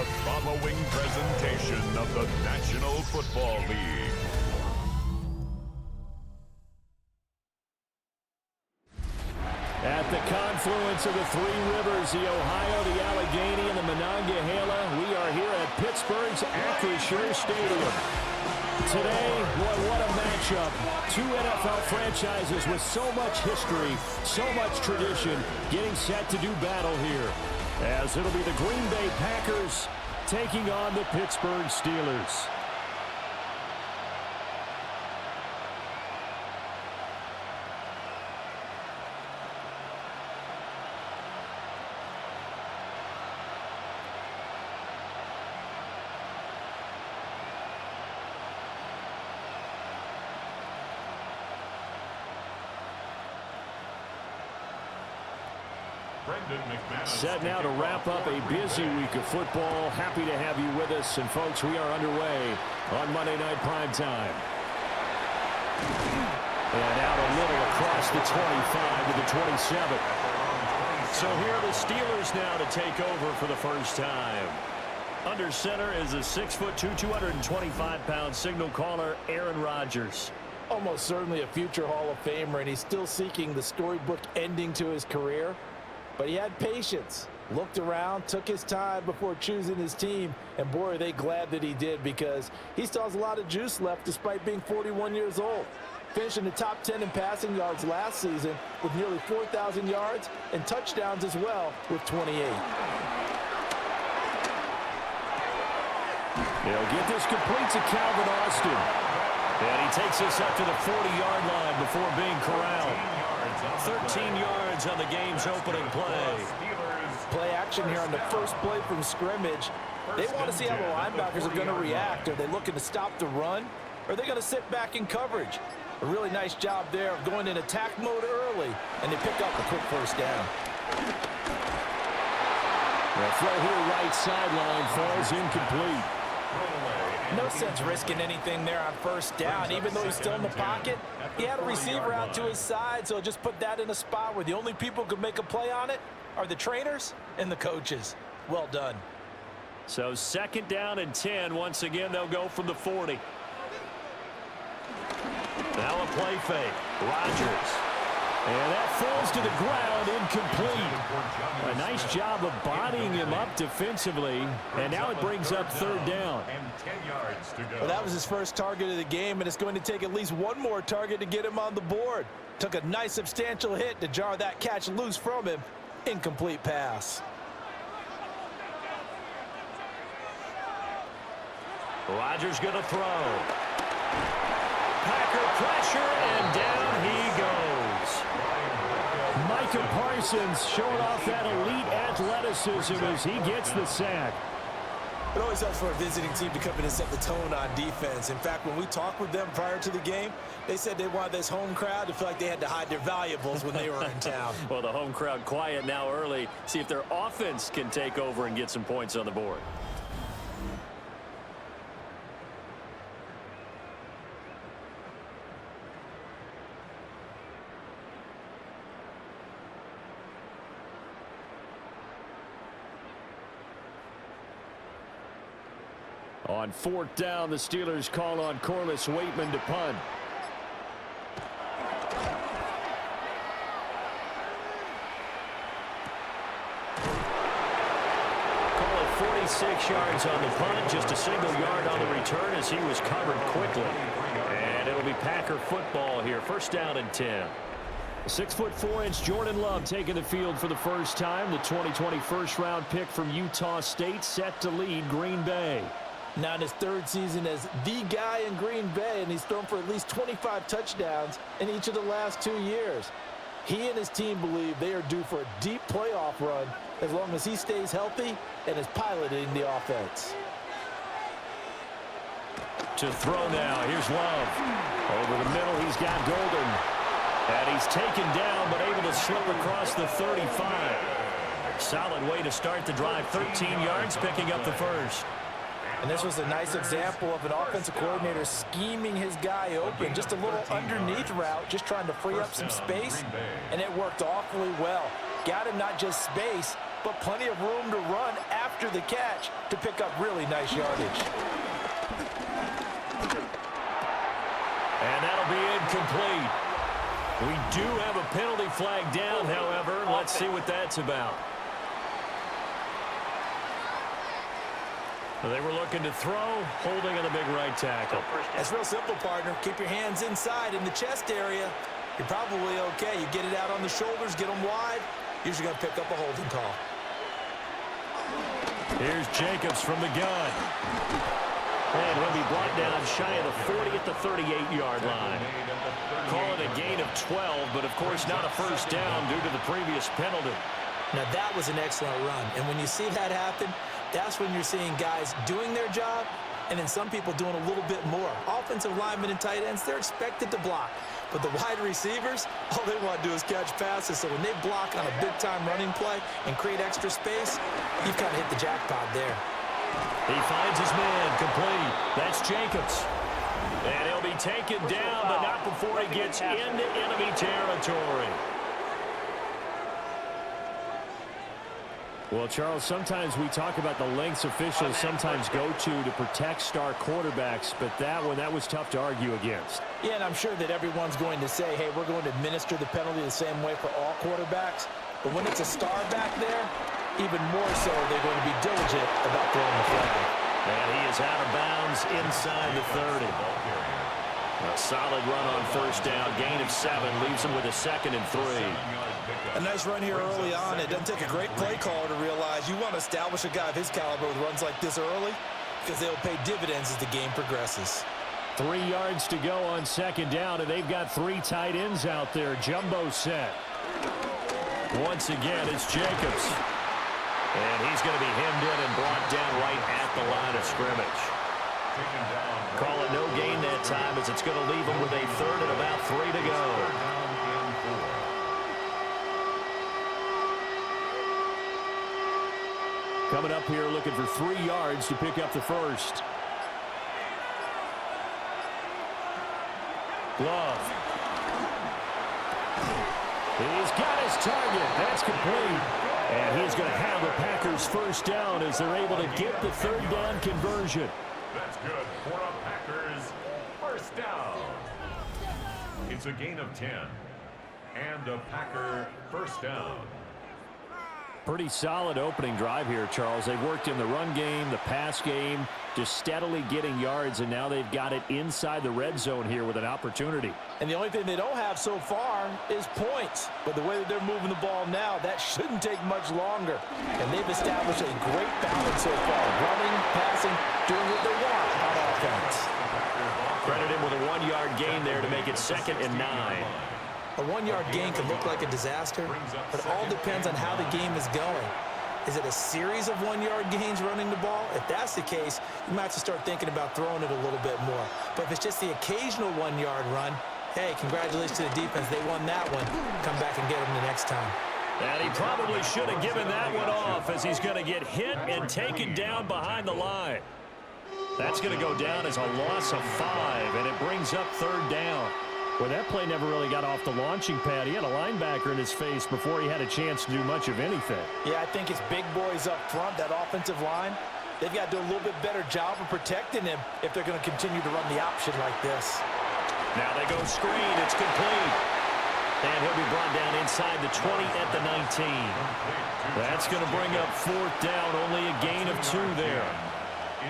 the following presentation of the National Football League. At the confluence of the three rivers, the Ohio, the Allegheny, and the Monongahela, we are here at Pittsburgh's Acrisure Stadium. Today, what a matchup. Two NFL franchises with so much history, so much tradition, getting set to do battle here. As it'll be the Green Bay Packers taking on the Pittsburgh Steelers. Set now to wrap up a busy week of football. Happy to have you with us. And, folks, we are underway on Monday Night Primetime. And out a little across the 25 to the 27. So here are the Steelers now to take over for the first time. Under center is a 6'2", 225-pound signal caller, Aaron Rodgers. Almost certainly a future Hall of Famer, and he's still seeking the storybook ending to his career. But he had patience, looked around, took his time before choosing his team, and boy, are they glad that he did, because he still has a lot of juice left despite being 41 years old. Finishing the top 10 in passing yards last season with nearly 4,000 yards and touchdowns as well with 28. They'll get this complete to Calvin Austin. And he takes us up to the 40-yard line before being corralled. 13 yards on the game's opening play. Play action here on the first play from scrimmage. They want to see how the linebackers are going to react. Are they looking to stop the run? Or are they going to sit back in coverage? A really nice job there of going in attack mode early, and they pick up a quick first down. The throw here right sideline falls incomplete. No sense risking anything there on first down. Even though he's still in the pocket, he had a receiver out to his side, so just put that in a spot where the only people who could make a play on it are the trainers and the coaches. Well done. So second down and 10. Once again, they'll go from the 40. Now a play fake. Rodgers. And that falls to the ground, incomplete. A nice job of bodying him up defensively, and now it brings up third down. Well, that was his first target of the game, and it's going to take at least one more target to get him on the board. Took a nice substantial hit to jar that catch loose from him. Incomplete pass. Rodgers going to throw. Packer pressure, and down he goes. Micah Parsons showing off that elite athleticism as he gets the sack. It always helps for a visiting team to come in and set the tone on defense. In fact, when we talked with them prior to the game, they said they wanted this home crowd to feel like they had to hide their valuables when they were in town. Well, the home crowd quiet now early. See if their offense can take over and get some points on the board. On fourth down, the Steelers call on Corliss Waitman to punt. Call it 46 yards on the punt, just a single yard on the return as he was covered quickly. And it'll be Packer football here, first down and 10. 6'4" Jordan Love taking the field for the first time. The 2020 first-round pick from Utah State set to lead Green Bay. Now in his third season as the guy in Green Bay, and he's thrown for at least 25 touchdowns in each of the last 2 years. He and his team believe they are due for a deep playoff run as long as he stays healthy and is piloting the offense. To throw now, here's Love. Over the middle, he's got Golden. And he's taken down, but able to slip across the 35. Solid way to start the drive, 13 yards, picking up the first. And this was a nice example of an offensive coordinator scheming his guy open. Just a little underneath route, just trying to free up some space, and it worked awfully well. Got him not just space, but plenty of room to run after the catch to pick up really nice yardage. And that'll be incomplete. We do have a penalty flag down, however. Let's see what that's about. They were looking to throw, holding on the big right tackle. That's real simple, partner. Keep your hands inside in the chest area. You're probably okay. You get it out on the shoulders, get them wide. Usually going to pick up a holding call. Here's Jacobs from the gun. And he'll be brought down shy of the 40 at the 38-yard line. Call it a gain of 12, but of course not a first down due to the previous penalty. Now that was an excellent run. And when you see that happen, that's when you're seeing guys doing their job and then some people doing a little bit more. Offensive linemen and tight ends, they're expected to block. But the wide receivers, all they want to do is catch passes. So when they block on a big-time running play and create extra space, you've kind of hit the jackpot there. He finds his man complete. That's Jacobs. And he'll be taken down, but not before he gets into enemy territory. Well, Charles, sometimes we talk about the lengths officials sometimes go to protect star quarterbacks, but that was tough to argue against. Yeah, and I'm sure that everyone's going to say, hey, we're going to administer the penalty the same way for all quarterbacks. But when it's a star back there, even more so, they're going to be diligent about throwing the flag. And he is out of bounds inside the 30. A solid run on first down. Gain of 7 leaves him with a 2nd and 3. A nice run here early on. It doesn't take a great play caller to realize you want to establish a guy of his caliber with runs like this early because they'll pay dividends as the game progresses. 3 yards to go on 2nd down, and they've got 3 tight ends out there. Jumbo set. Once again, it's Jacobs. And he's going to be hemmed in and brought down right at the line of scrimmage. Call it no gain that time as it's going to leave him with a 3rd and about 3 to go. Coming up here looking for 3 yards to pick up the first. Glove. He's got his target. That's complete. And he's going to have the Packers first down as they're able to get the 3rd down conversion. That's good for a Packers first down. It's a gain of 10. And a Packer first down. Pretty solid opening drive here, Charles. They've worked in the run game, the pass game, just steadily getting yards, and now they've got it inside the red zone here with an opportunity. And the only thing they don't have so far is points. But the way that they're moving the ball now, that shouldn't take much longer. And they've established a great balance so far. Running, passing, doing what they want on offense. Credit him with a 1-yard gain there to make it 2nd and 9. A 1-yard gain can look like a disaster, but it all depends on how the game is going. Is it a series of 1-yard gains running the ball? If that's the case, you might have to start thinking about throwing it a little bit more. But if it's just the occasional 1-yard run, hey, congratulations to the defense. They won that one. Come back and get them the next time. And he probably should have given that one off as he's going to get hit and taken down behind the line. That's going to go down as a loss of 5, and it brings up 3rd down. Well, that play never really got off the launching pad. He had a linebacker in his face before he had a chance to do much of anything. Yeah, I think it's big boys up front, that offensive line. They've got to do a little bit better job of protecting him if they're going to continue to run the option like this. Now they go screen. It's complete. And he'll be brought down inside the 20 at the 19. That's going to bring up 4th down. Only a gain of 2 there.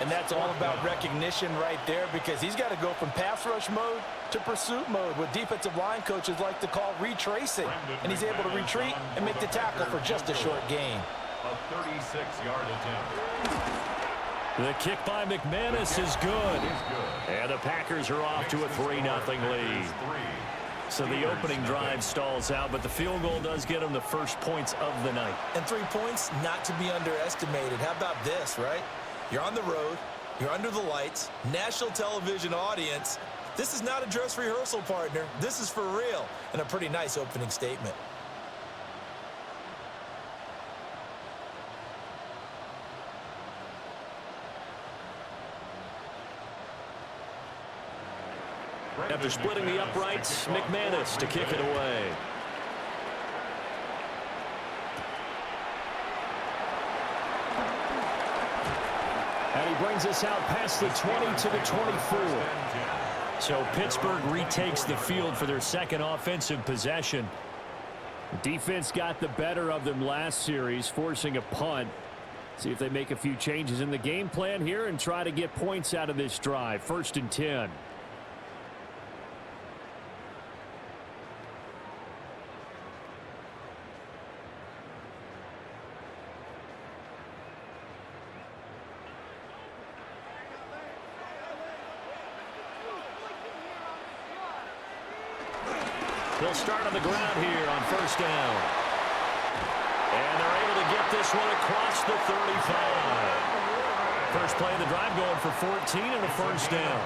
And that's all about recognition right there because he's got to go from pass rush mode to pursuit mode, what defensive line coaches like to call retracing. And he's able to retreat and make the tackle for just a short gain. A 36-yard attempt. The kick by McManus is good. And the Packers are off to a 3-0 lead. So the opening drive stalls out, but the field goal does get them the first points of the night. And 3 points, not to be underestimated. How about this, right? You're on the road. You're under the lights. National television audience. This is not a dress rehearsal, partner. This is for real. And a pretty nice opening statement. After splitting the uprights, McManus to kick it away. he brings us out past the 20 to the 24. So Pittsburgh retakes the field for their second offensive possession. Defense got the better of them last series, forcing a punt. See if they make a few changes in the game plan here and try to get points out of this drive. 1st and 10. They'll start on the ground here on 1st down. And they're able to get this one across the 35. First play of the drive going for 14 and a 1st down.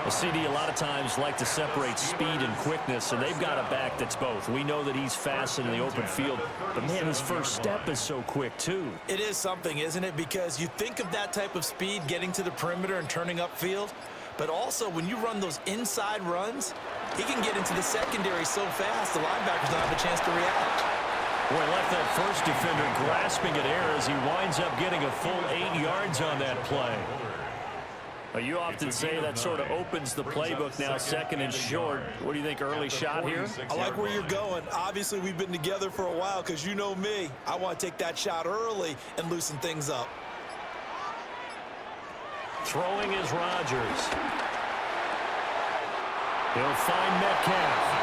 A CD a lot of times like to separate speed and quickness, and they've got a back that's both. We know that he's fast in the open field, but man, his first step is so quick too. It is something, isn't it? Because you think of that type of speed getting to the perimeter and turning upfield, but also when you run those inside runs, he can get into the secondary so fast the linebackers don't have a chance to react. Boy, left that first defender grasping at air as he winds up getting a full 8 yards on that play. You often say that sort of opens the playbook now, 2nd and short. What do you think, early shot here? I like where you're going. Obviously, we've been together for a while because you know me. I want to take that shot early and loosen things up. Throwing is Rodgers. He'll find Metcalf.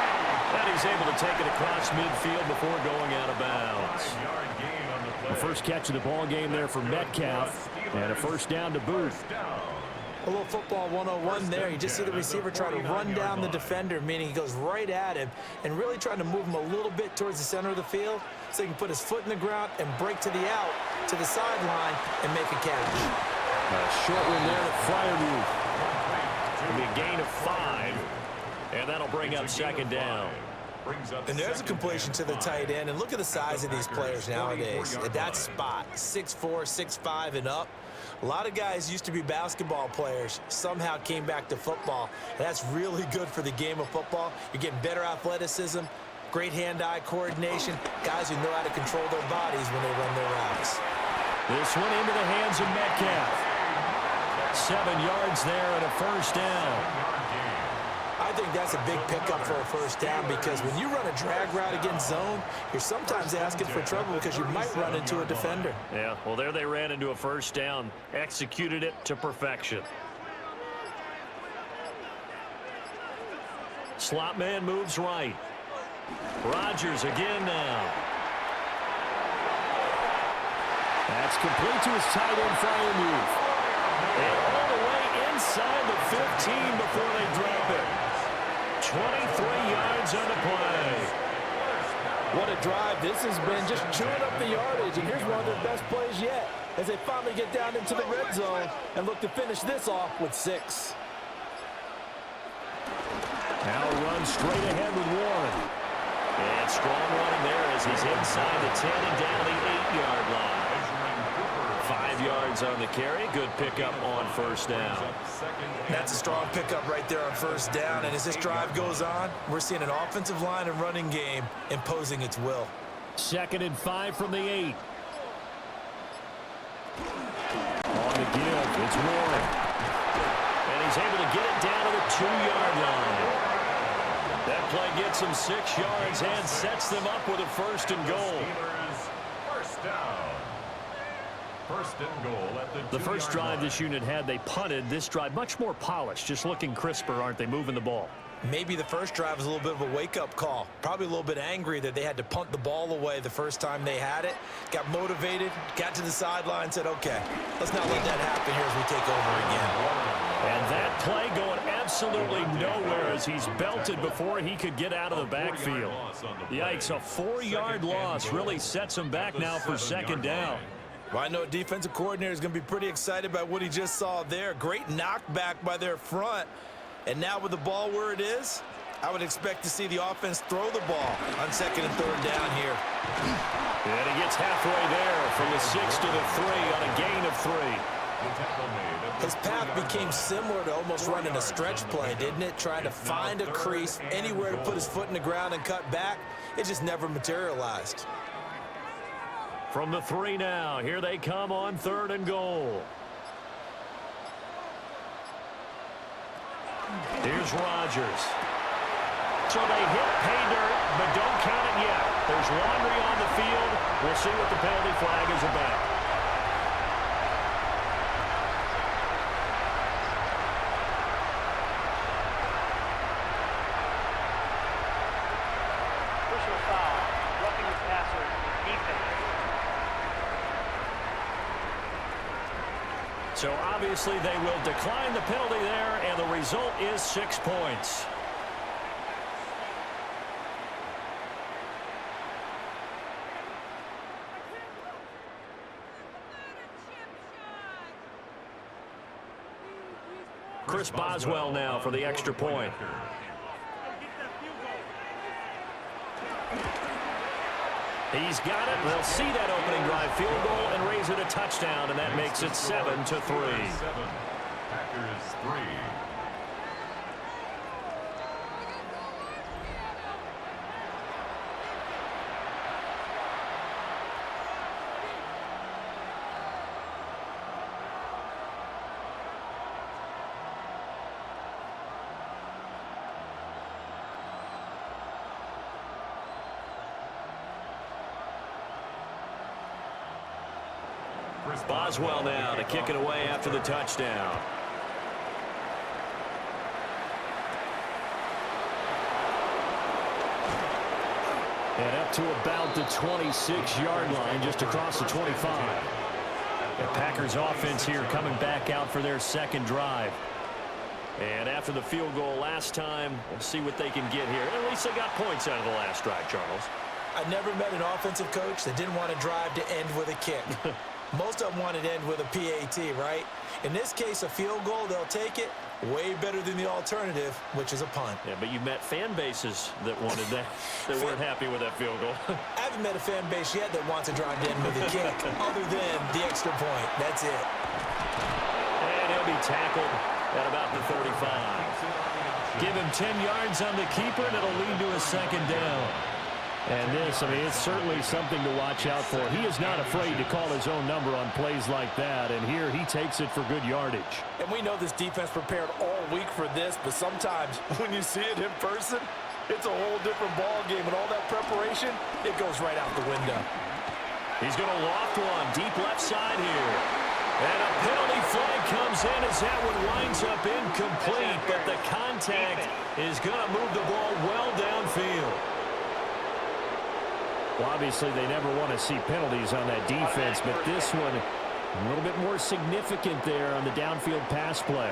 And he's able to take it across midfield before going out of bounds. The first catch of the ball game there for Metcalf. And a 1st down to boot. A little football 101 there. You just see the receiver try to run down the defender, meaning he goes right at him and really trying to move him a little bit towards the center of the field so he can put his foot in the ground and break to the out, to the sideline, and make a catch. A short one there to Freiermuth. It'll be a gain of 5. And that'll bring up 2nd down. And there's a completion to the tight end. And look at the size of these players nowadays. At that spot, 6'4", 6'5", and up. A lot of guys used to be basketball players, somehow came back to football. And that's really good for the game of football. You're getting better athleticism, great hand-eye coordination, guys who know how to control their bodies when they run their routes. This one into the hands of Metcalf. 7 yards there and a 1st down. I think that's a big pickup for a 1st down because when you run a drag route against zone, you're sometimes asking for trouble because you might run into a defender. Yeah, well, there they ran into a 1st down, executed it to perfection. Slot man moves right. Rodgers again now. That's complete to his tight end, Freiermuth. And all the way inside the 15 before they drop it. 23 yards on the play. What a drive this has been, just chewing up the yardage. And here's one of their best plays yet as they finally get down into the red zone and look to finish this off with 6. Now run straight ahead with Warren. And strong running there as he's inside the 10 and down the 8-yard line. 5 yards on the carry. Good pickup on 1st down. That's a strong pickup right there on 1st down. And as this drive goes on, we're seeing an offensive line and running game imposing its will. 2nd and 5 from the 8. On the give, it's Warren. And he's able to get it down to the 2-yard line. That play gets him 6 yards and sets them up with a 1st and goal. 1st down. 1st and goal at the first drive this unit had, they punted. This drive much more polished, just looking crisper, aren't they, moving the ball? Maybe the first drive was a little bit of a wake-up call. Probably a little bit angry that they had to punt the ball away the first time they had it. Got motivated, got to the sideline, said, okay, let's not let that happen here as we take over again. And that play going absolutely nowhere as he's belted before he could get out of the backfield. Yikes, a 4-yard loss really sets him back now for 2nd down. Well, I know a defensive coordinator is going to be pretty excited about what he just saw there. Great knockback by their front. And now with the ball where it is, I would expect to see the offense throw the ball on 2nd and 3rd down here. And he gets halfway there from the 6 to the 3 on a gain of 3. His path became similar to almost running a stretch play, didn't it? Trying to find a crease, anywhere to put his foot in the ground and cut back. It just never materialized. From the 3 now, here they come on 3rd and goal. Here's Rodgers. So they hit pay dirt, but don't count it yet. There's laundry on the field. We'll see what the penalty flag is about. Personal foul, roughing the passer, defense. So obviously they will decline the penalty there, and the result is 6 points. Chris Boswell now for the extra point. He's got it. They'll see that opening drive field goal and raise it a touchdown, and that makes it 7-3. Packers 3. Boswell now to kick it away after the touchdown. And up to about the 26-yard line, just across the 25. The Packers offense here coming back out for their second drive. And after the field goal last time, we'll see what they can get here. At least they got points out of the last drive, Charles. I never met an offensive coach that didn't want to drive to end with a kick. Most of them wanted to end with a PAT, right? In this case, a field goal, they'll take it. Way better than the alternative, which is a punt. Yeah, but you've met fan bases that wanted that, that weren't happy with that field goal. I haven't met a fan base yet that wants to drive to end with a kick, other than the extra point. That's it. And he'll be tackled at about the 35. Give him 10 yards on the keeper, and it'll lead to a second down. And this, I mean, it's certainly something to watch out for. He is not afraid to call his own number on plays like that, and here he takes it for good yardage. And we know this defense prepared all week for this, but sometimes when you see it in person, it's a whole different ball game, and all that preparation, it goes right out the window. He's going to loft one deep left side here. And a penalty flag comes in as that one winds up incomplete, but the contact is going to move the ball well downfield. Well, obviously, they never want to see penalties on that defense, but this one a little bit more significant there on the downfield pass play.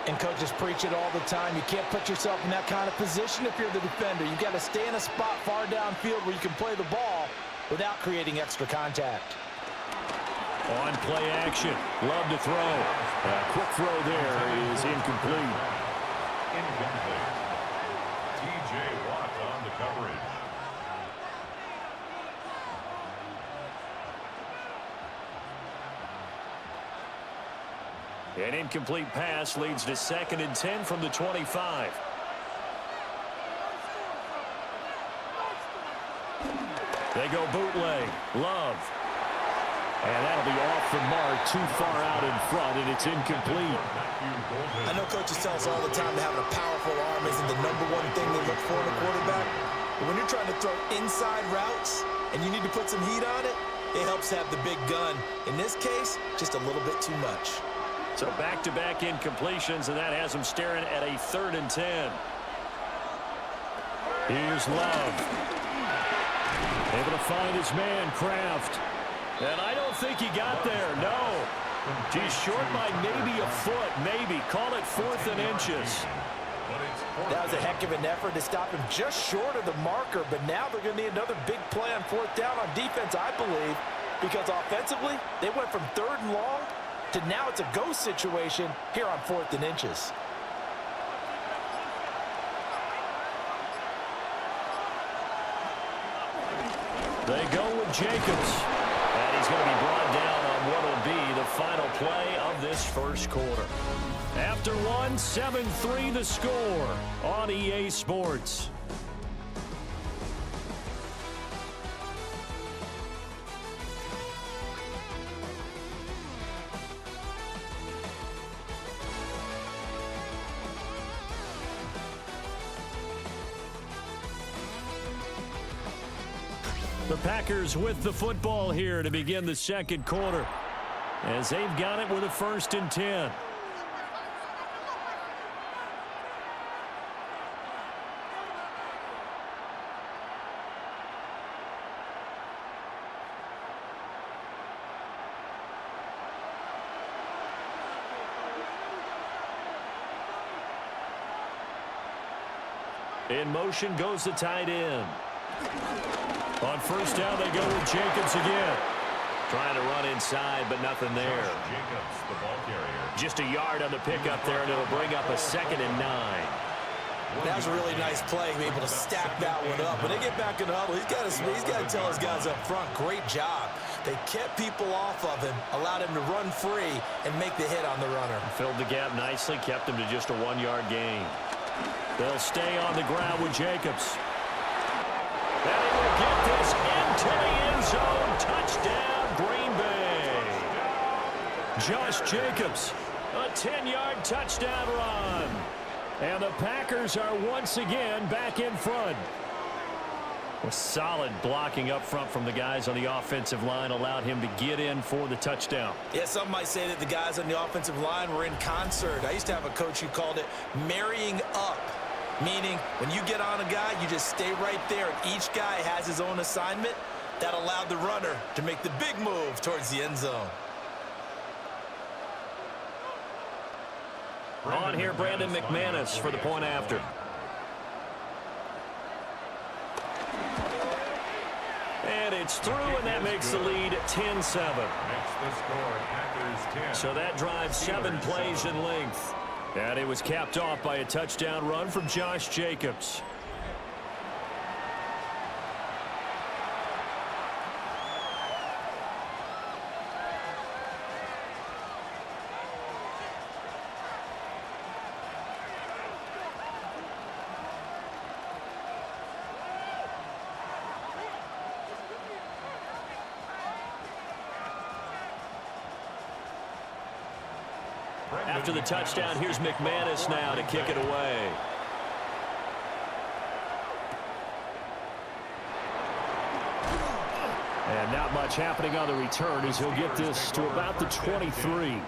And coaches preach it all the time. You can't put yourself in that kind of position if you're the defender. You've got to stay in a spot far downfield where you can play the ball without creating extra contact. On play action. Love to throw. A quick throw there is incomplete. Incomplete. T.J. Watt on the coverage. An incomplete pass leads to 2nd and 10 from the 25. They go bootleg. Love. And that'll be off the mark, too far out in front, and it's incomplete. I know coaches tell us all the time that having a powerful arm isn't the number one thing they look for in a quarterback. But when you're trying to throw inside routes and you need to put some heat on it, it helps have the big gun. In this case, just a little bit too much. So back-to-back incompletions, and that has him staring at a 3rd and 10. Here's Love. Able to find his man, Kraft. And I don't think he got there, no. He's short by maybe a foot, maybe. Call it 4th and inches. That was a heck of an effort to stop him just short of the marker, but now they're going to need another big play on 4th down on defense, I believe, because offensively, they went from 3rd and long to now it's a go situation here on 4th and inches. They go with Jacobs. And he's going to be brought down on what will be the final play of this first quarter. After one, 7-3 the score on EA Sports. The Packers with the football here to begin the second quarter, as they've got it with a 1st and 10. In motion goes the tight end. On 1st down, they go with Jacobs again. Trying to run inside, but nothing there. Jacobs, the ball carrier. Just a yard on the pickup there, and it'll bring up a 2nd and 9. That was a really nice play, being able to stack that one up. When they get back in the huddle, he's got to tell his guys up front, great job. They kept people off of him, allowed him to run free, and make the hit on the runner. Filled the gap nicely, kept him to just a 1-yard gain. They'll stay on the ground with Jacobs. And he will get this into the end zone. Touchdown, Green Bay. Josh Jacobs, a 10-yard touchdown run. And the Packers are once again back in front. A solid blocking up front from the guys on the offensive line allowed him to get in for the touchdown. Yeah, some might say that the guys on the offensive line were in concert. I used to have a coach who called it marrying up, meaning when you get on a guy, you just stay right there, and each guy has his own assignment. That allowed the runner to make the big move towards the end zone. On here, Brandon McManus for the point after. And it's through, and that makes the lead 10-7. So that drives 7 plays in length. And it was capped off by a touchdown run from Josh Jacobs. After the touchdown, here's McManus now to kick it away. And not much happening on the return as he'll get this to about the 23.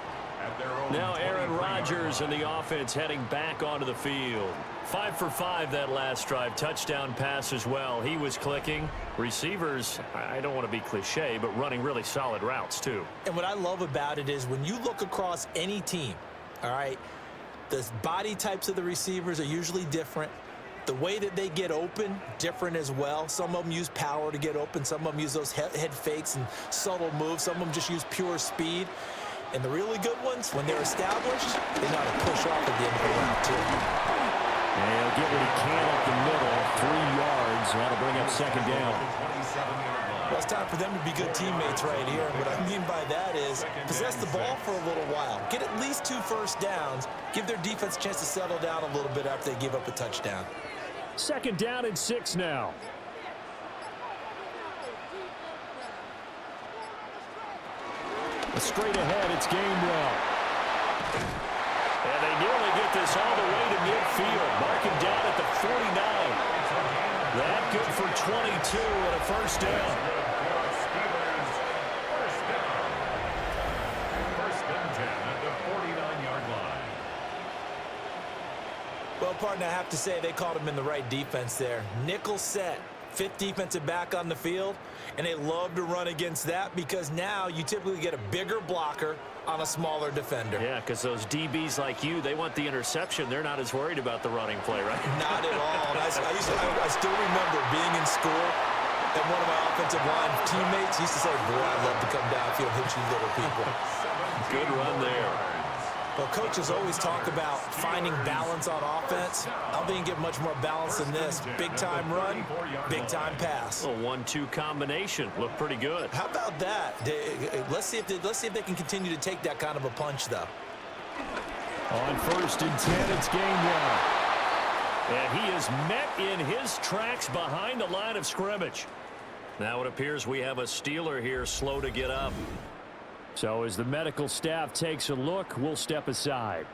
Now Aaron Rodgers and the offense heading back onto the field. 5 for 5 that last drive. Touchdown pass as well. He was clicking. Receivers, I don't want to be cliche, but running really solid routes too. And what I love about it is when you look across any team, all right, the body types of the receivers are usually different. The way that they get open, different as well. Some of them use power to get open. Some of them use those head fakes and subtle moves. Some of them just use pure speed. And the really good ones, when they're established, they know how to push off at the end of the route, too. And he'll get what he can up the middle, 3 yards. That'll bring up 2nd down. Well, it's time for them to be good teammates right here. And what I mean by that is possess the ball for a little while. Get at least 2 first downs. Give their defense a chance to settle down a little bit after they give up a touchdown. 2nd down and 6 now. Straight ahead, it's Gainwell. And they nearly get this all the way to midfield. Mark him down at the 49. That good for 22 and a 1st down. First and 10 at the 49-yard line. Well, partner, I have to say they called him in the right defense there. Nickel set. 5th defensive back on the field, and they love to run against that because now you typically get a bigger blocker on a smaller defender. Yeah, because those DBs like you, they want the interception. They're not as worried about the running play, right? Not at all. I still remember being in school, and one of my offensive line teammates used to say, boy, I'd love to come downfield and hit you little people. Good run there. Well, coaches always talk about finding balance on offense. I don't think you get much more balance than this. Big-time run, big-time pass. A 1-2 combination. Looked pretty good. How about that? Let's see if they can continue to take that kind of a punch, though. On 1st and 10, it's Gainwell. And he is met in his tracks behind the line of scrimmage. Now it appears we have a Steeler here slow to get up. So as the medical staff takes a look, we'll step aside.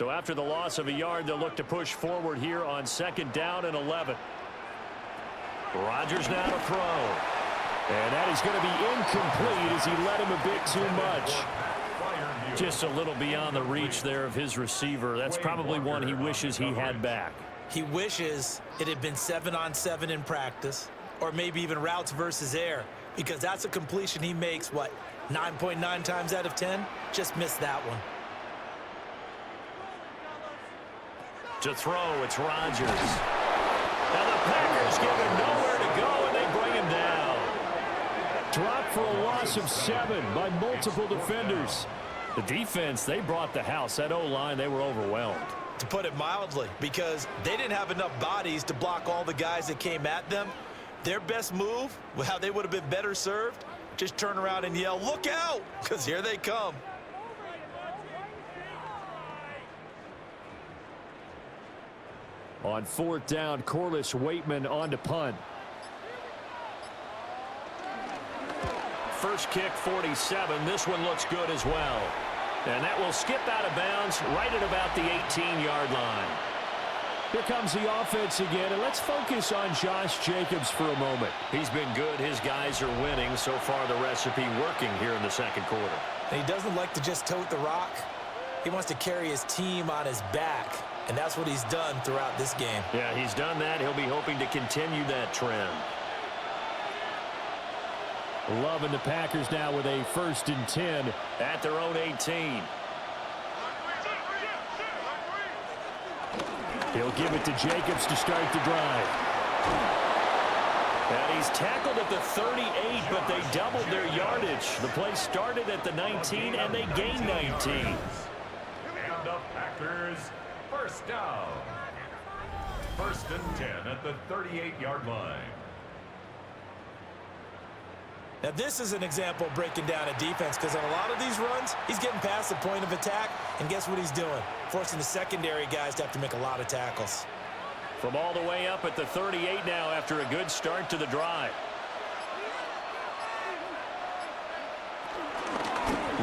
So after the loss of a yard, they'll look to push forward here on 2nd down and 11. Rodgers now to throw. And that is going to be incomplete as he led him a bit too much. Just a little beyond the reach there of his receiver. That's probably one he wishes he had back. He wishes it had been 7-on-7 in practice, or maybe even routes versus air, because that's a completion he makes, what, 9.9 times out of 10? Just missed that one. To throw, it's Rodgers. And the Packers give him nowhere to go, and they bring him down. Dropped for a loss of 7 by multiple defenders. The defense, they brought the house. That O-line, they were overwhelmed. To put it mildly, because they didn't have enough bodies to block all the guys that came at them. Their best move, how they would have been better served, just turn around and yell, "Look out!" because here they come. On 4th down, Corliss Waitman on to punt. First kick, 47. This one looks good as well. And that will skip out of bounds right at about the 18-yard line. Here comes the offense again, and let's focus on Josh Jacobs for a moment. He's been good. His guys are winning. So far, the recipe working here in the 2nd quarter. And he doesn't like to just tote the rock. He wants to carry his team on his back, and that's what he's done throughout this game. Yeah, he's done that. He'll be hoping to continue that trend. Love and the Packers now with a 1st and 10 at their own 18. He'll give it to Jacobs to start the drive. And he's tackled at the 38, but they doubled their yardage. The play started at the 19, and they gained 19. And the Packers, 1st down. 1st and 10 at the 38-yard line. Now, this is an example of breaking down a defense, because on a lot of these runs, he's getting past the point of attack, and guess what he's doing? Forcing the secondary guys to have to make a lot of tackles. From all the way up at the 38 now after a good start to the drive.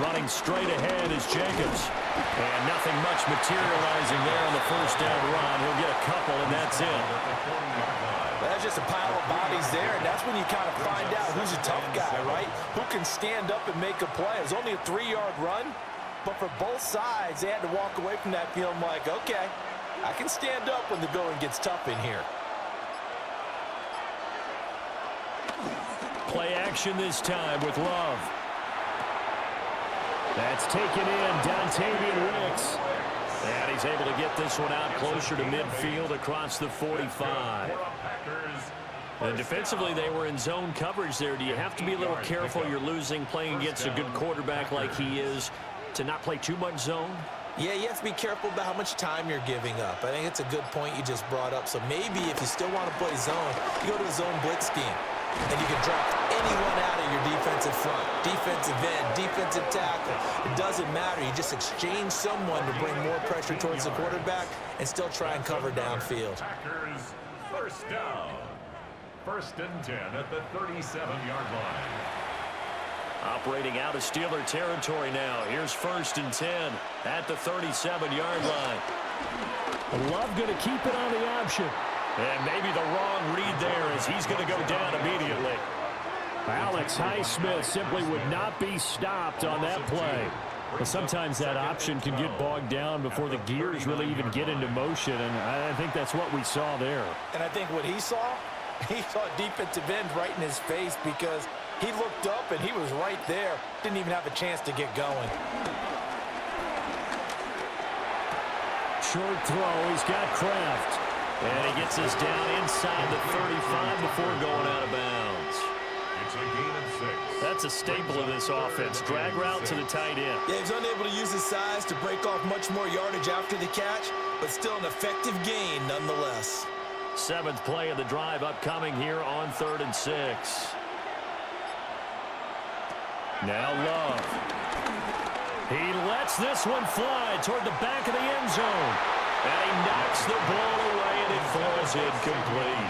Running straight ahead is Jacobs. And nothing much materializing there on the 1st down run. He'll get a couple, and that's it. That's just a pile of bodies there, and that's when you kind of find out who's a tough guy, right? Who can stand up and make a play. It was only a 3-yard run, but for both sides, they had to walk away from that feeling like, okay, I can stand up when the going gets tough in here. Play action this time with Love. That's taken in, Dontavian Wicks. And he's able to get this one out closer to midfield across the 45. And defensively, they were in zone coverage there. Do you have to be a little careful? You're losing, playing against a good quarterback like he is, to not play too much zone? Yeah, you have to be careful about how much time you're giving up. I think it's a good point you just brought up. So maybe if you still want to play zone, you go to a zone blitz scheme. And you can drop anyone out of your defensive front, defensive end, defensive tackle. It doesn't matter. You just exchange someone to bring more pressure towards the quarterback and still try and cover downfield. Packers, 1st down. 1st and 10 at the 37-yard line. Operating out of Steeler territory now. Here's 1st and 10 at the 37-yard line. Love going to keep it on the option. And maybe the wrong read there as he's going to go down immediately. Alex Highsmith simply would not be stopped on that play. But sometimes that option can get bogged down before the gears really even get into motion, and I think that's what we saw there. And I think what he saw defensive end right in his face, because he looked up and he was right there. Didn't even have a chance to get going. Short throw, he's got Kraft. And he gets us down inside the 35 before going out of bounds. It's a gain of 6. That's a staple of this offense. Drag route to the tight end. Yeah, he's unable to use his size to break off much more yardage after the catch, but still an effective gain nonetheless. 7th play of the drive upcoming here on 3rd and 6. Now Love. He lets this one fly toward the back of the end zone. And he knocks the ball away, and it falls incomplete.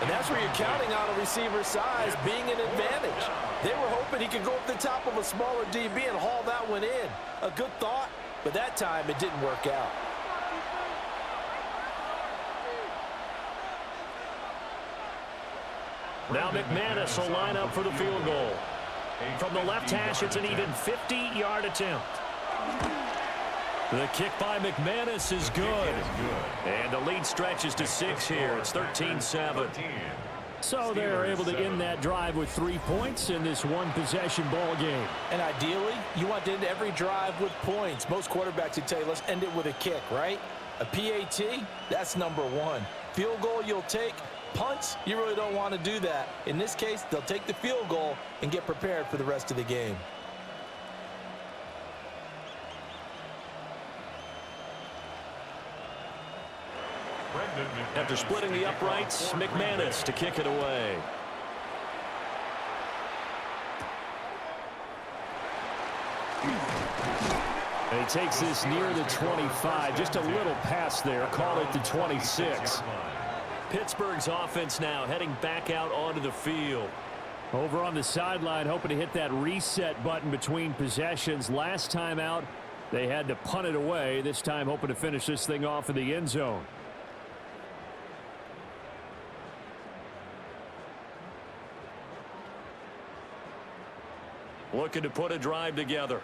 And that's where you're counting on a receiver's size being an advantage. They were hoping he could go up the top of a smaller DB and haul that one in. A good thought, but that time it didn't work out. Now McManus will line up for the field goal. From the left hash, it's an even 50-yard attempt. The kick by McManus is good. And the lead stretches to 6 here. It's 13-7. So they're able to end that drive with 3 points in this one-possession ball game. And ideally, you want to end every drive with points. Most quarterbacks would tell you, let's end it with a kick, right? A PAT, that's number 1. Field goal you'll take. Punts, you really don't want to do that. In this case, they'll take the field goal and get prepared for the rest of the game. After splitting the uprights, McManus to kick it away. And he takes this near the 25. Just a little pass there. Call it the 26. Pittsburgh's offense now heading back out onto the field. Over on the sideline, hoping to hit that reset button between possessions. Last time out, they had to punt it away. This time, hoping to finish this thing off in the end zone. Looking to put a drive together.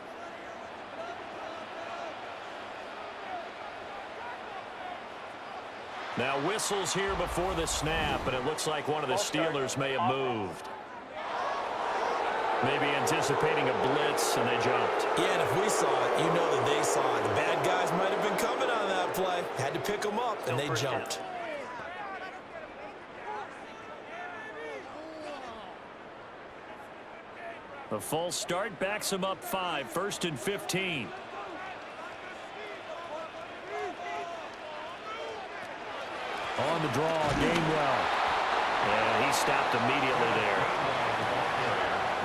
Now whistles here before the snap, and it looks like one of the Steelers may have moved. Maybe anticipating a blitz, and they jumped. Yeah, and if we saw it, you know that they saw it. The bad guys might have been coming on that play. Had to pick them up, and they jumped. The false start backs him up 5, 1st and 15. On the draw, Gainwell. And he stopped immediately there.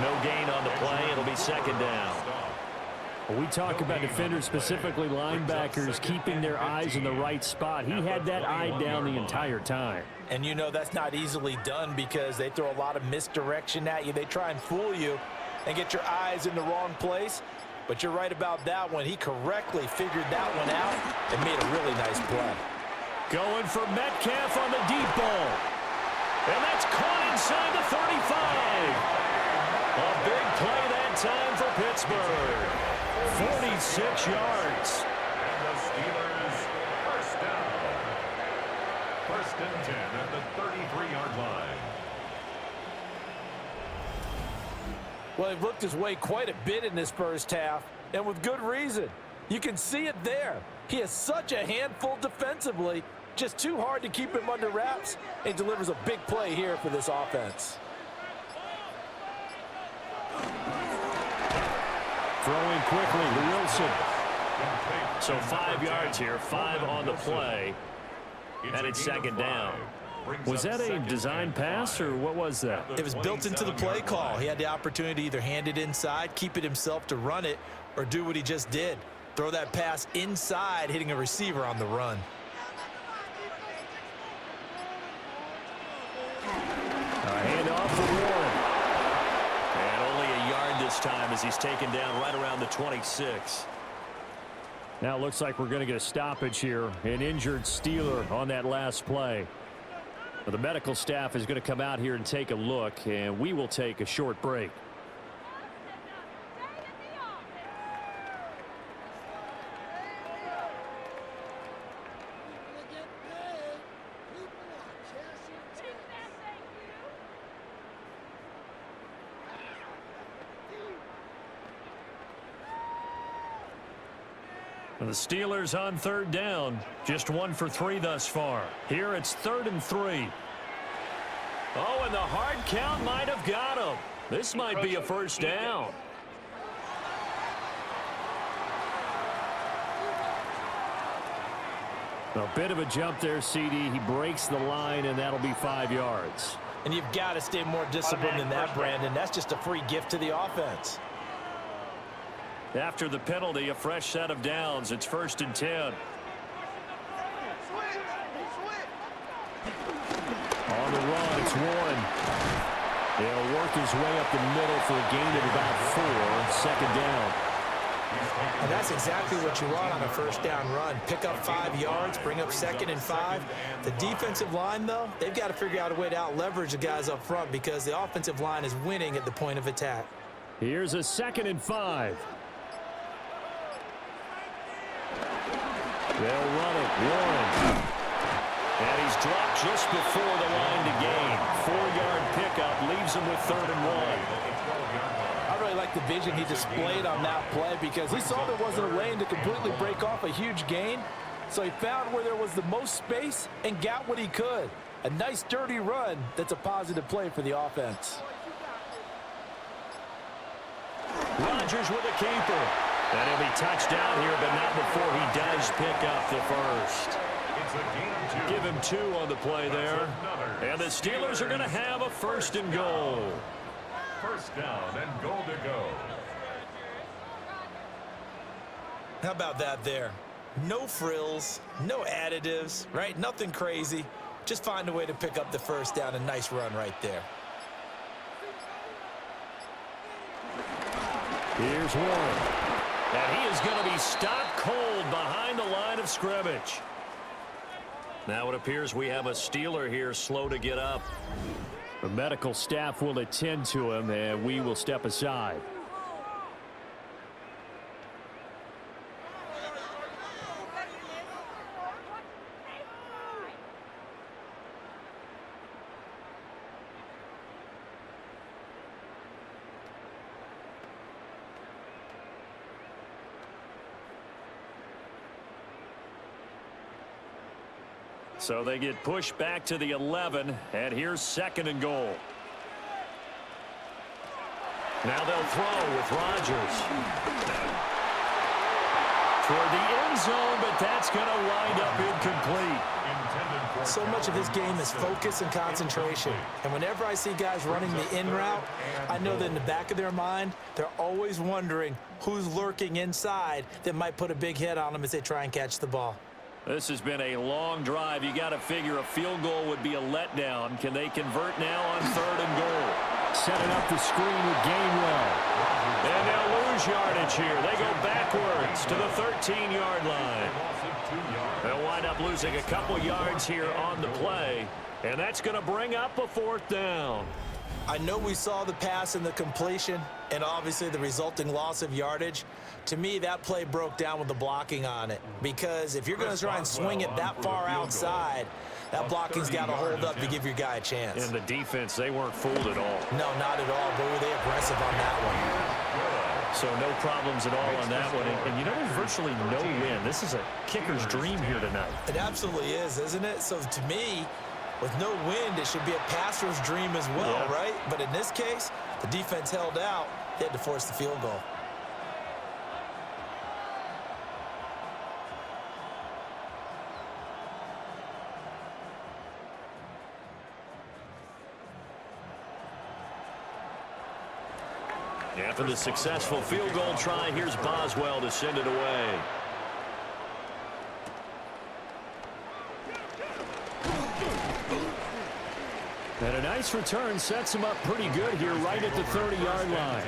No gain on the play. It'll be 2nd down. We talk about defenders, specifically linebackers, keeping their eyes in the right spot. He had that eye down the entire time. And you know that's not easily done because they throw a lot of misdirection at you. They try and fool you and get your eyes in the wrong place. But you're right about that one. He correctly figured that one out and made a really nice play. Going for Metcalf on the deep ball. And that's caught inside the 35. A big play that time for Pittsburgh. 46 yards. And the Steelers first down. 1st and 10 at the 33-yard line. Well, they've looked his way quite a bit in this first half, and with good reason. You can see it there. He is such a handful defensively, just too hard to keep him under wraps, and he delivers a big play here for this offense. Throwing quickly to Wilson. So 5 yards here, 5 on the play, and it's 2nd down. Was that a design pass, or what was that? It was built into the play call. He had the opportunity to either hand it inside, keep it himself to run it, or do what he just did. Throw that pass inside, hitting a receiver on the run. Handoff for Warren. And only a yard this time as he's taken down right around the 26. Now it looks like we're going to get a stoppage here. An injured Steeler on that last play. Well, the medical staff is going to come out here and take a look, and we will take a short break. The Steelers on 3rd down. Just 1 for 3 thus far. Here it's 3rd and 3. Oh, and the hard count might have got him. This might be a first down. A bit of a jump there, CD. He breaks the line, and that'll be 5 yards. And you've got to stay more disciplined than that, Brandon. That's just a free gift to the offense. After the penalty, a fresh set of downs. It's 1st and 10. On the run, it's Warren. He'll work his way up the middle for a gain of about 4. 2nd down. And that's exactly what you want on a first down run. Pick up 5 yards, bring up 2nd and 5. The defensive line, though, they've got to figure out a way to out-leverage the guys up front because the offensive line is winning at the point of attack. Here's a 2nd and 5. They'll run it. Warren. And he's dropped just before the line to gain. 4-yard pickup leaves him with 3rd and 1. I really like the vision he displayed on that play because he saw there wasn't a lane to completely break off a huge gain. So he found where there was the most space and got what he could. A nice, dirty run that's a positive play for the offense. Rodgers with a keeper. And he'll be touched down here, but not before he does pick up the first. Give him 2 on the play there. And the Steelers are going to have a 1st and goal. First down and goal to go. How about that there? No frills, no additives, right? Nothing crazy. Just find a way to pick up the first down. A nice run right there. Here's Warren. And he is going to be stopped cold behind the line of scrimmage. Now it appears we have a Steeler here slow to get up. The medical staff will attend to him, and we will step aside. So they get pushed back to the 11, and here's 2nd and goal. Now they'll throw with Rodgers. Toward the end zone, but that's going to wind up incomplete. So much of this game is focus and concentration. And whenever I see guys running the in route, I know that in the back of their mind, they're always wondering who's lurking inside that might put a big hit on them as they try and catch the ball. This has been a long drive. You got to figure a field goal would be a letdown. Can they convert now on 3rd and goal? Setting up the screen with Gainwell. And they'll lose yardage here. They go backwards to the 13-yard line. They'll wind up losing a couple yards here on the play. And that's going to bring up a 4th down. I know we saw the pass and the completion and obviously the resulting loss of yardage. To me, that play broke down with the blocking on it. Because if you're going to try and swing it that far outside, that blocking's got to hold up to give your guy a chance. And the defense, they weren't fooled at all. No, not at all. But were they aggressive on that one? So no problems at all on that one. And you know, there's virtually no win. This is a kicker's dream here tonight. It absolutely is, isn't it? So to me, with no wind, it should be a passer's dream as well, right? But in this case, the defense held out. They had to force the field goal. After the successful field goal try, here's Boswell to send it away. And a nice return sets him up pretty good here right at the 30-yard line.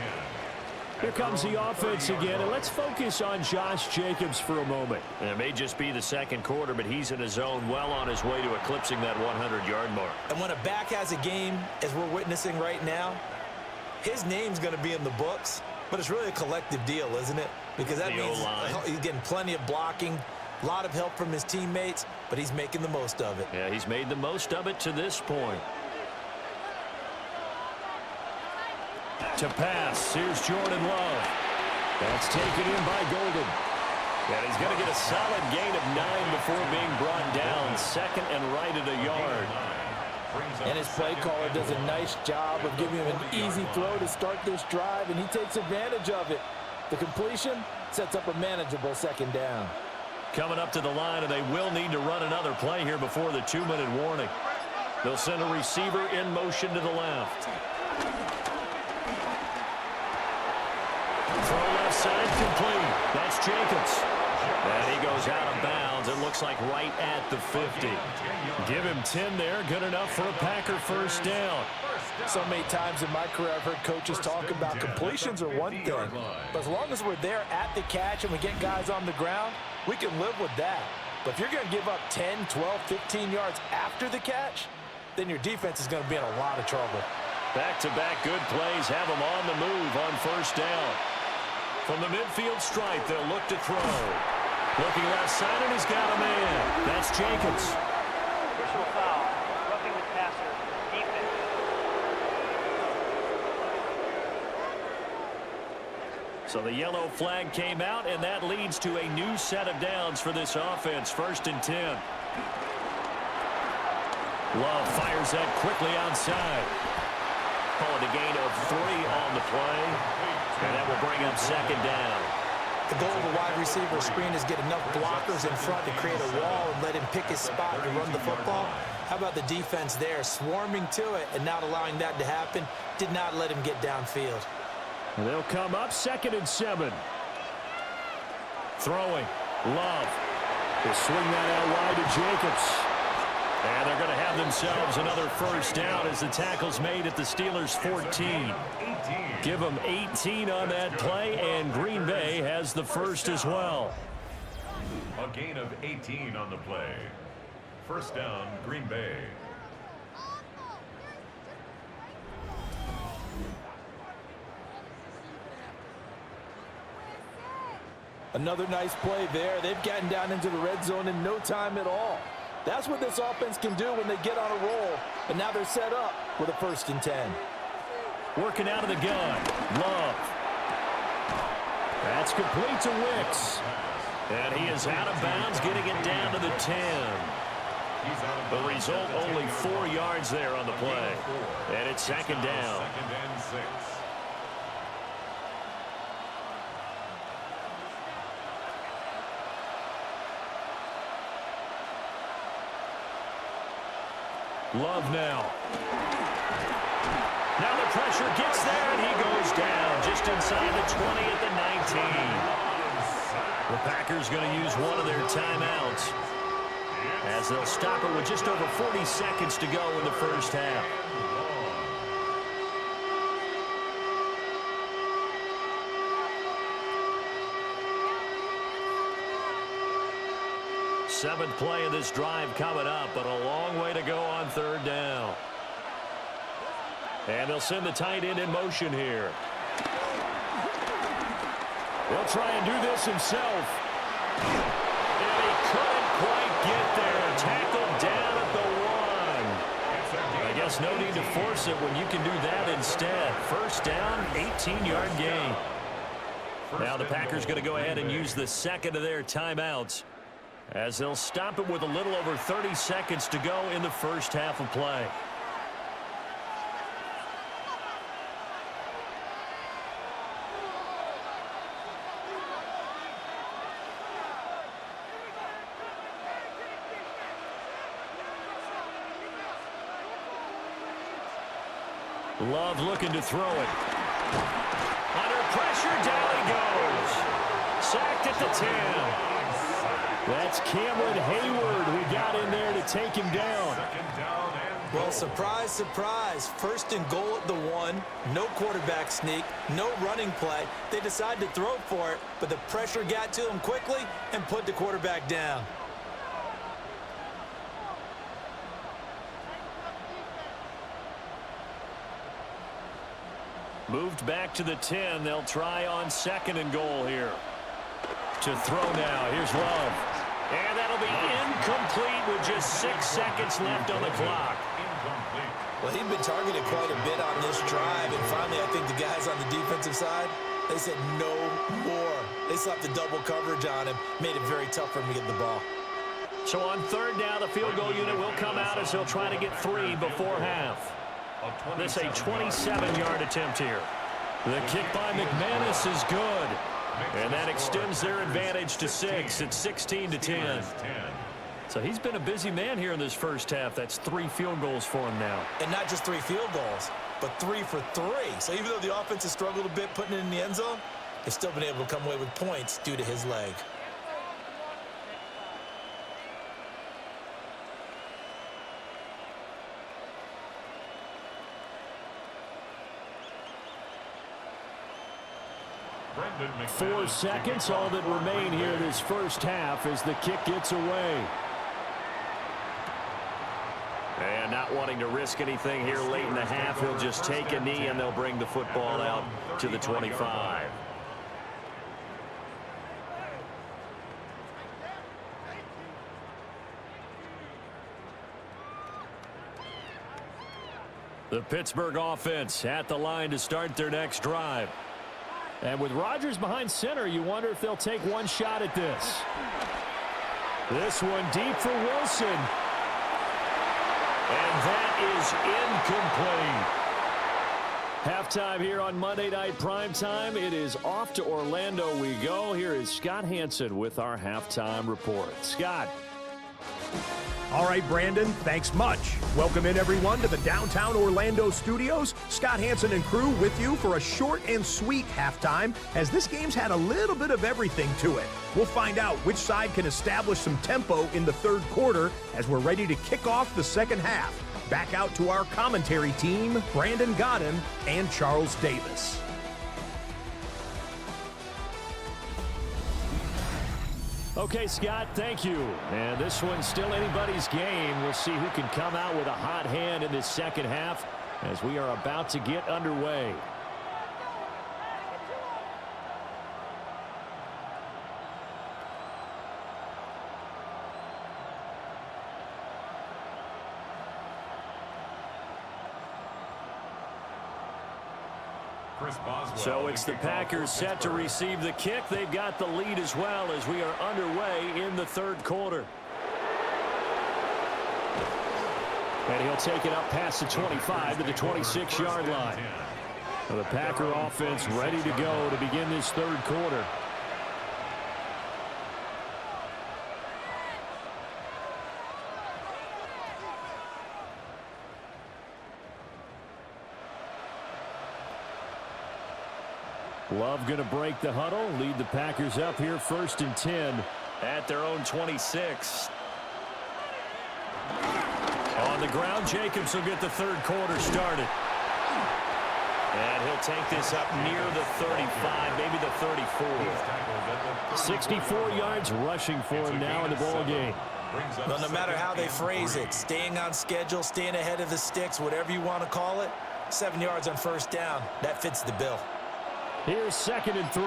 Here comes the offense again, and let's focus on Josh Jacobs for a moment. And it may just be the 2nd quarter, but he's in his zone, well on his way to eclipsing that 100-yard mark. And when a back has a game, as we're witnessing right now, his name's going to be in the books, but it's really a collective deal, isn't it? Because that means he's getting plenty of blocking, a lot of help from his teammates, but he's making the most of it. Yeah, he's made the most of it to this point. To pass, here's Jordan Love. That's taken in by Golden. And he's going to get a solid gain of 9 before being brought down. 2nd and right at a yard. And his play caller does a nice job of giving him an easy throw to start this drive, and he takes advantage of it. The completion sets up a manageable 2nd down. Coming up to the line, and they will need to run another play here before the 2-minute warning. They'll send a receiver in motion to the left. Throw left side complete. That's Jacobs. And he goes out of bounds. It looks like right at the 50. Give him 10 there. Good enough for a Packer first down. So many times in my career I've heard coaches talk about completions are one thing, but as long as we're there at the catch and we get guys on the ground, we can live with that. But if you're going to give up 10, 12, 15 yards after the catch, then your defense is going to be in a lot of trouble. Back-to-back good plays have them on the move on first down. From the midfield stripe, they'll look to throw. Looking left side, and he's got a man. That's Jacobs. Personal foul. Roughing the passer. Defense. So the yellow flag came out, and that leads to a new set of downs for this offense. 1st and 10. Love fires that quickly outside. Call it a gain of 3 on the play, and that will bring up 2nd down. The goal of a wide receiver screen is get enough blockers in front to create a wall and let him pick his spot and run the football. How about the defense there, swarming to it and not allowing that to happen? Did not let him get downfield. And they'll come up 2nd and 7. Throwing. Love. They'll swing that out wide to Jacobs. And they're going to have themselves another first down as the tackle's made at the Steelers' 14. Give them 18 on that play, and Green Bay has the first as well. A gain of 18 on the play. First down, Green Bay. Another nice play there. They've gotten down into the red zone in no time at all. That's what this offense can do when they get on a roll. And now they're set up with a 1st and 10. Working out of the gun. Love. That's complete to Wicks. And he is out of bounds, getting it down to the 10. The result, only 4 yards there on the play. And it's 2nd down. 2nd and 6. Love now. Now the pressure gets there, and he goes down just inside the 20 at the 19. The Packers going to use one of their timeouts as they'll stop it with just over 40 seconds to go in the first half. Seventh play of this drive coming up, but a long way to go on 3rd down. And they'll send the tight end in motion here. He'll try and do this himself. And he couldn't quite get there. Tackled down at the 1. I guess no need to force it when you can do that instead. First down, 18-yard gain. Now the Packers going to go ahead and use the 2nd of their timeouts, as they'll stop it with a little over 30 seconds to go in the first half of play. Love looking to throw it. Under pressure, down he goes. Sacked at the 10. That's Cameron Hayward who got in there to take him down. Well, surprise, surprise. 1st and goal at the 1. No quarterback sneak. No running play. They decide to throw for it, but the pressure got to him quickly and put the quarterback down. Moved back to the 10. They'll try on 2nd and goal here. To throw now. Here's Love. And that'll be incomplete with just 6 seconds left on the clock. Well, he'd been targeted quite a bit on this drive, and finally I think the guys on the defensive side, they said no more. They slapped the double coverage on him, made it very tough for him to get the ball. So on 3rd down, the field goal unit will come out as they'll try to get 3 before half. This a 27-yard attempt here. The kick by McManus is good. And that extends their advantage to 6. It's 16-10. So he's been a busy man here in this first half. That's 3 field goals for him now. And not just 3 field goals, but 3 for 3. So even though the offense has struggled a bit putting it in the end zone, they've still been able to come away with points due to his leg. 4 seconds, all that remain here this first half as the kick gets away. And not wanting to risk anything here late in the half, he'll just take a knee and they'll bring the football out to the 25. The Pittsburgh offense at the line to start their next drive. And with Rodgers behind center, you wonder if they'll take one shot at this. This one deep for Wilson. And that is incomplete. Halftime here on Monday Night Primetime. It is off to Orlando we go. Here is Scott Hansen with our halftime report. Scott. All right, Brandon, thanks much. Welcome in, everyone, to the downtown Orlando studios. Scott Hansen and crew with you for a short and sweet halftime, as this game's had a little bit of everything to it. We'll find out which side can establish some tempo in the third quarter as we're ready to kick off the second half. Back out to our commentary team, Brandon Godden and Charles Davis. Okay, Scott, thank you. And this one's still anybody's game. We'll see who can come out with a hot hand in this second half as we are about to get underway. So it's the Packers set to receive the kick. They've got the lead as well as we are underway in the third quarter. And he'll take it up past the 25 to the 26-yard line. The Packer offense ready to go to begin this third quarter. Love going to break the huddle, lead the Packers up here 1st and 10 at their own 26. On the ground, Jacobs will get the third quarter started. And he'll take this up near the 35, maybe the 34. 64 yards rushing for him now in the ball game. Well, no matter how they phrase it, staying on schedule, staying ahead of the sticks, whatever you want to call it, 7 yards on first down, that fits the bill. Here's 2nd and 3.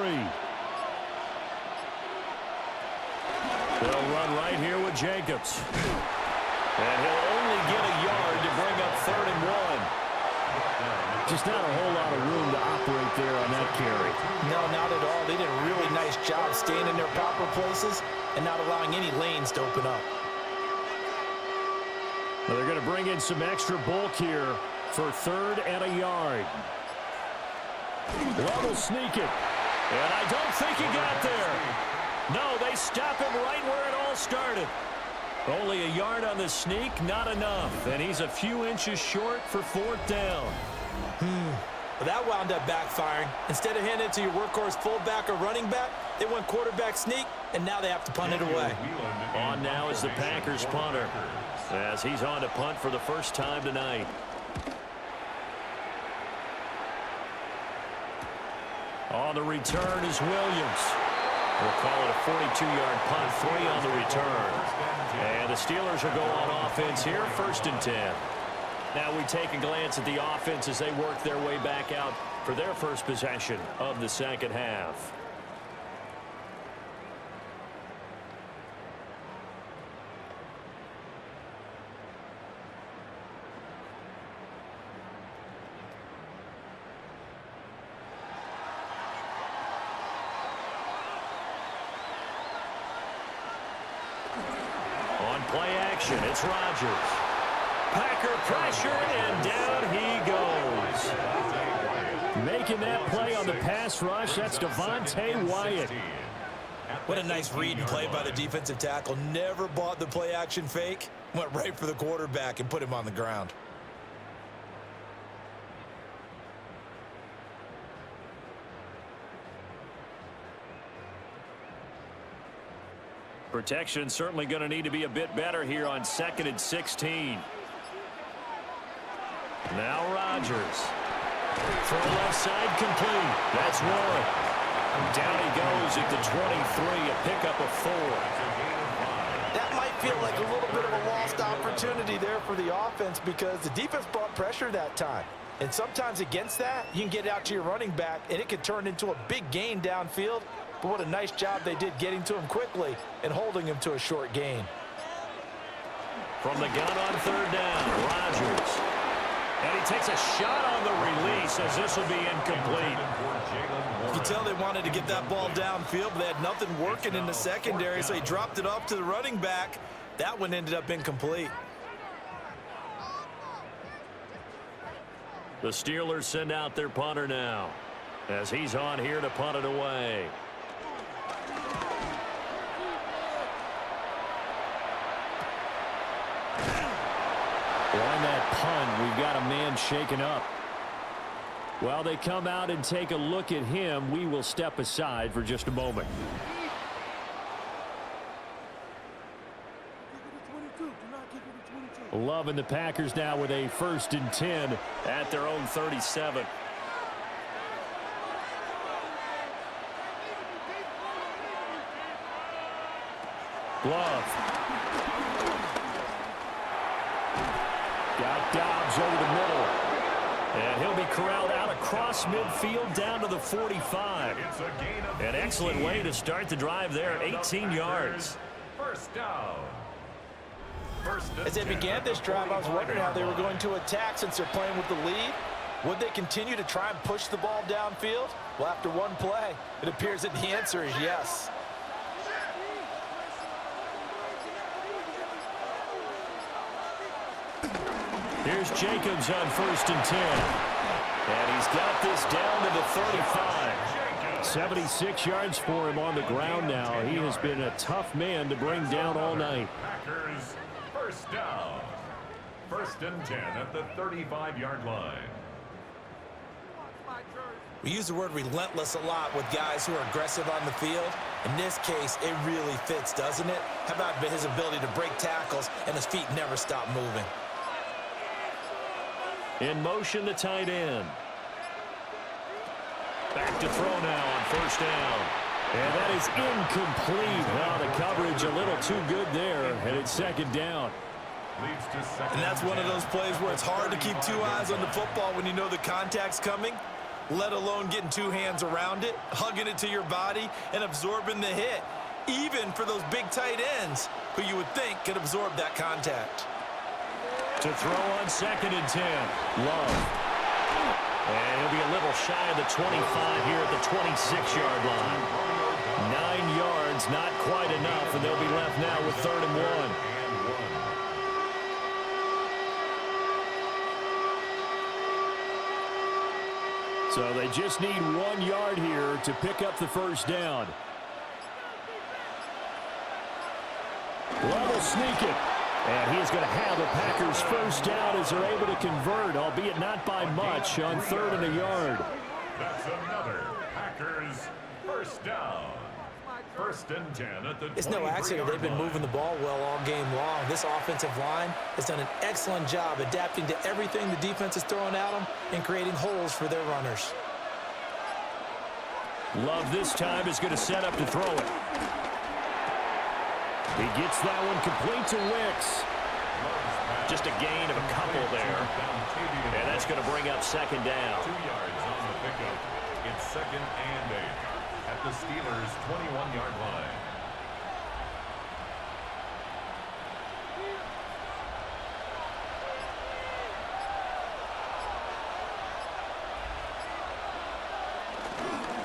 They'll run right here with Jacobs. And he'll only get a yard to bring up 3rd and 1. Just not a whole lot of room to operate there on that carry. No, not at all. They did a really nice job staying in their proper places and not allowing any lanes to open up. Well, they're going to bring in some extra bulk here for 3rd and a yard. Love will sneak it. And I don't think he got there. No, they stop him right where it all started. Only a yard on the sneak, not enough. And he's a few inches short for 4th down. Well, that wound up backfiring. Instead of handing it to your workhorse fullback or running back, they went quarterback sneak, and now they have to punt it away. On now is the Packers punter, as he's on to punt for the first time tonight. On the return is Williams. We'll call it a 42-yard punt, 3 on the return. And the Steelers will go on offense here, 1st and 10. Now we take a glance at the offense as they work their way back out for their first possession of the second half. On play action, it's Rodgers. Packer pressure, and down he goes. Making that play on the pass rush, that's Devontae Wyatt. What a nice read and play by the defensive tackle. Never bought the play action fake. Went right for the quarterback and put him on the ground. Protection certainly going to need to be a bit better here on 2nd and 16. Now Rodgers. Throw left side complete. That's Warren. Down he goes at the 23, a pickup of 4. That might feel like a little bit of a lost opportunity there for the offense because the defense brought pressure that time. And sometimes against that, you can get out to your running back, and it can turn into a big gain downfield. But what a nice job they did getting to him quickly and holding him to a short gain. From the gun on 3rd down, Rodgers. And he takes a shot on the release as this will be incomplete. You can tell they wanted to get that ball downfield, but they had nothing working in the secondary, so he dropped it off to the running back. That one ended up incomplete. The Steelers send out their punter now as he's on here to punt it away. On that punt, we've got a man shaken up. While they come out and take a look at him, we will step aside for just a moment. Loving the Packers now with a 1st and 10 at their own 37. Glove. Got Dobbs over the middle. And he'll be corralled out across midfield down to the 45. An excellent way to start the drive there, 18 yards. First down. As they began this drive, I was wondering how they were going to attack since they're playing with the lead. Would they continue to try and push the ball downfield? Well, after one play, it appears that the answer is yes. Here's Jacobs on 1st and 10. And he's got this down to the 35. 76 yards for him on the ground now. He has been a tough man to bring down all night. Packers first down. 1st and 10 at the 35-yard line. We use the word relentless a lot with guys who are aggressive on the field. In this case, it really fits, doesn't it? How about his ability to break tackles and his feet never stop moving? In motion, the tight end. Back to throw now on 1st down. And that is incomplete. Well, the coverage a little too good there, and it's 2nd down. And that's one of those plays where it's hard to keep 2 eyes on the football when you know the contact's coming, let alone getting 2 hands around it, hugging it to your body, and absorbing the hit, even for those big tight ends who you would think could absorb that contact. To throw on 2nd and 10. Love. And he'll be a little shy of the 25 here at the 26-yard line. 9 yards, not quite enough, and they'll be left now with 3rd and 1. So they just need 1 yard here to pick up the 1st down. Love will sneak it. And he's going to have the Packers 1st down as they're able to convert, albeit not by much, on 3rd and a yard. That's another Packers 1st down. 1st and 10 at the 23-yard line. It's no accident they've been moving the ball well all game long. This offensive line has done an excellent job adapting to everything the defense is throwing at them and creating holes for their runners. Love this time is going to set up to throw it. He gets that one complete to Wicks. Just a gain of a couple there. And that's going to bring up 2nd down. 2 yards on the pickup. It's 2nd and 8 at the Steelers' 21-yard line.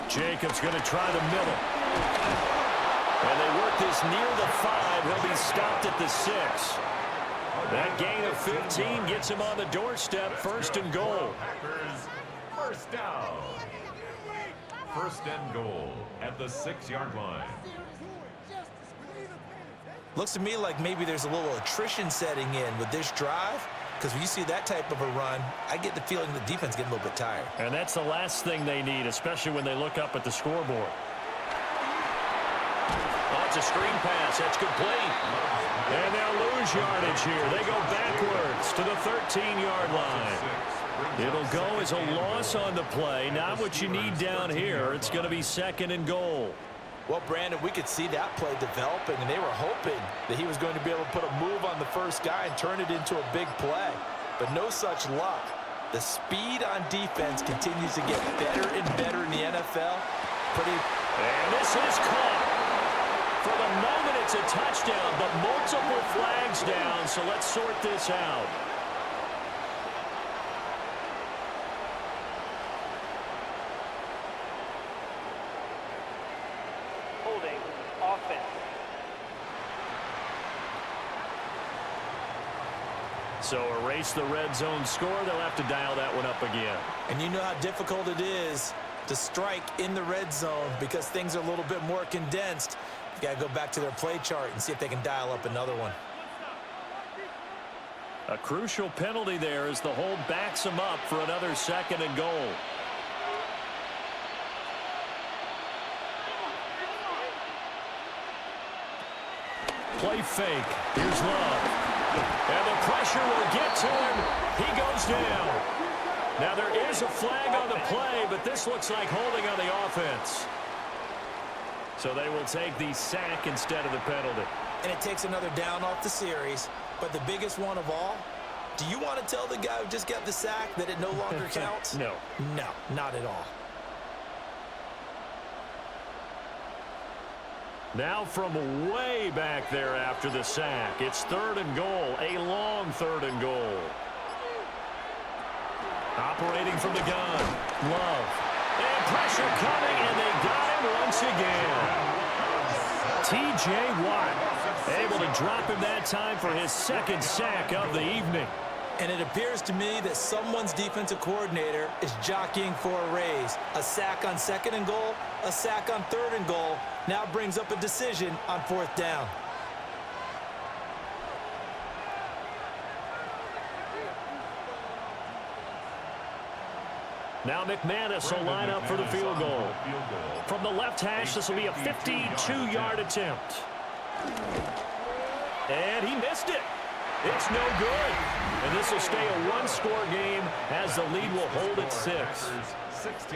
Jacobs going to try the middle. And they work this near the 5. He'll be stopped at the 6. That gain of 15 gets him on the doorstep. 1st and goal. Packers 1st down. 1st and goal at the 6-yard line. Looks to me like maybe there's a little attrition setting in with this drive, because when you see that type of a run, I get the feeling the defense getting a little bit tired. And that's the last thing they need, especially when they look up at the scoreboard. That's a screen pass. That's complete. And they'll lose yardage here. They go backwards to the 13-yard line. It'll go as a loss on the play. Not what you need down here. It's going to be 2nd and goal. Well, Brandon, we could see that play developing, and they were hoping that he was going to be able to put a move on the first guy and turn it into a big play. But no such luck. The speed on defense continues to get better and better in the NFL. And this is caught. For the moment, it's a touchdown, but multiple flags down, so let's sort this out. Holding offense. So erase the red zone score. They'll have to dial that one up again. And you know how difficult it is to strike in the red zone because things are a little bit more condensed. You got to go back to their play chart and see if they can dial up another one. A crucial penalty there as the hold backs him up for another 2nd and goal. Play fake. Here's Love. And the pressure will get to him. He goes down. Now there is a flag on the play, but this looks like holding on the offense. So they will take the sack instead of the penalty. And it takes another down off the series. But the biggest one of all, do you want to tell the guy who just got the sack that it no longer counts? No. No, not at all. Now from way back there after the sack, it's 3rd and goal, a long 3rd and goal. Operating from the gun, Love. And pressure coming, and they got him once again. T.J. Watt able to drop him that time for his 2nd sack of the evening. And it appears to me that someone's defensive coordinator is jockeying for a raise. A sack on 2nd and goal, a sack on 3rd and goal, now brings up a decision on 4th down. Now McManus will line up for the field goal. From the left hash, this will be a 52-yard attempt. And he missed it. It's no good. And this will stay a one-score game as the lead will hold at 6.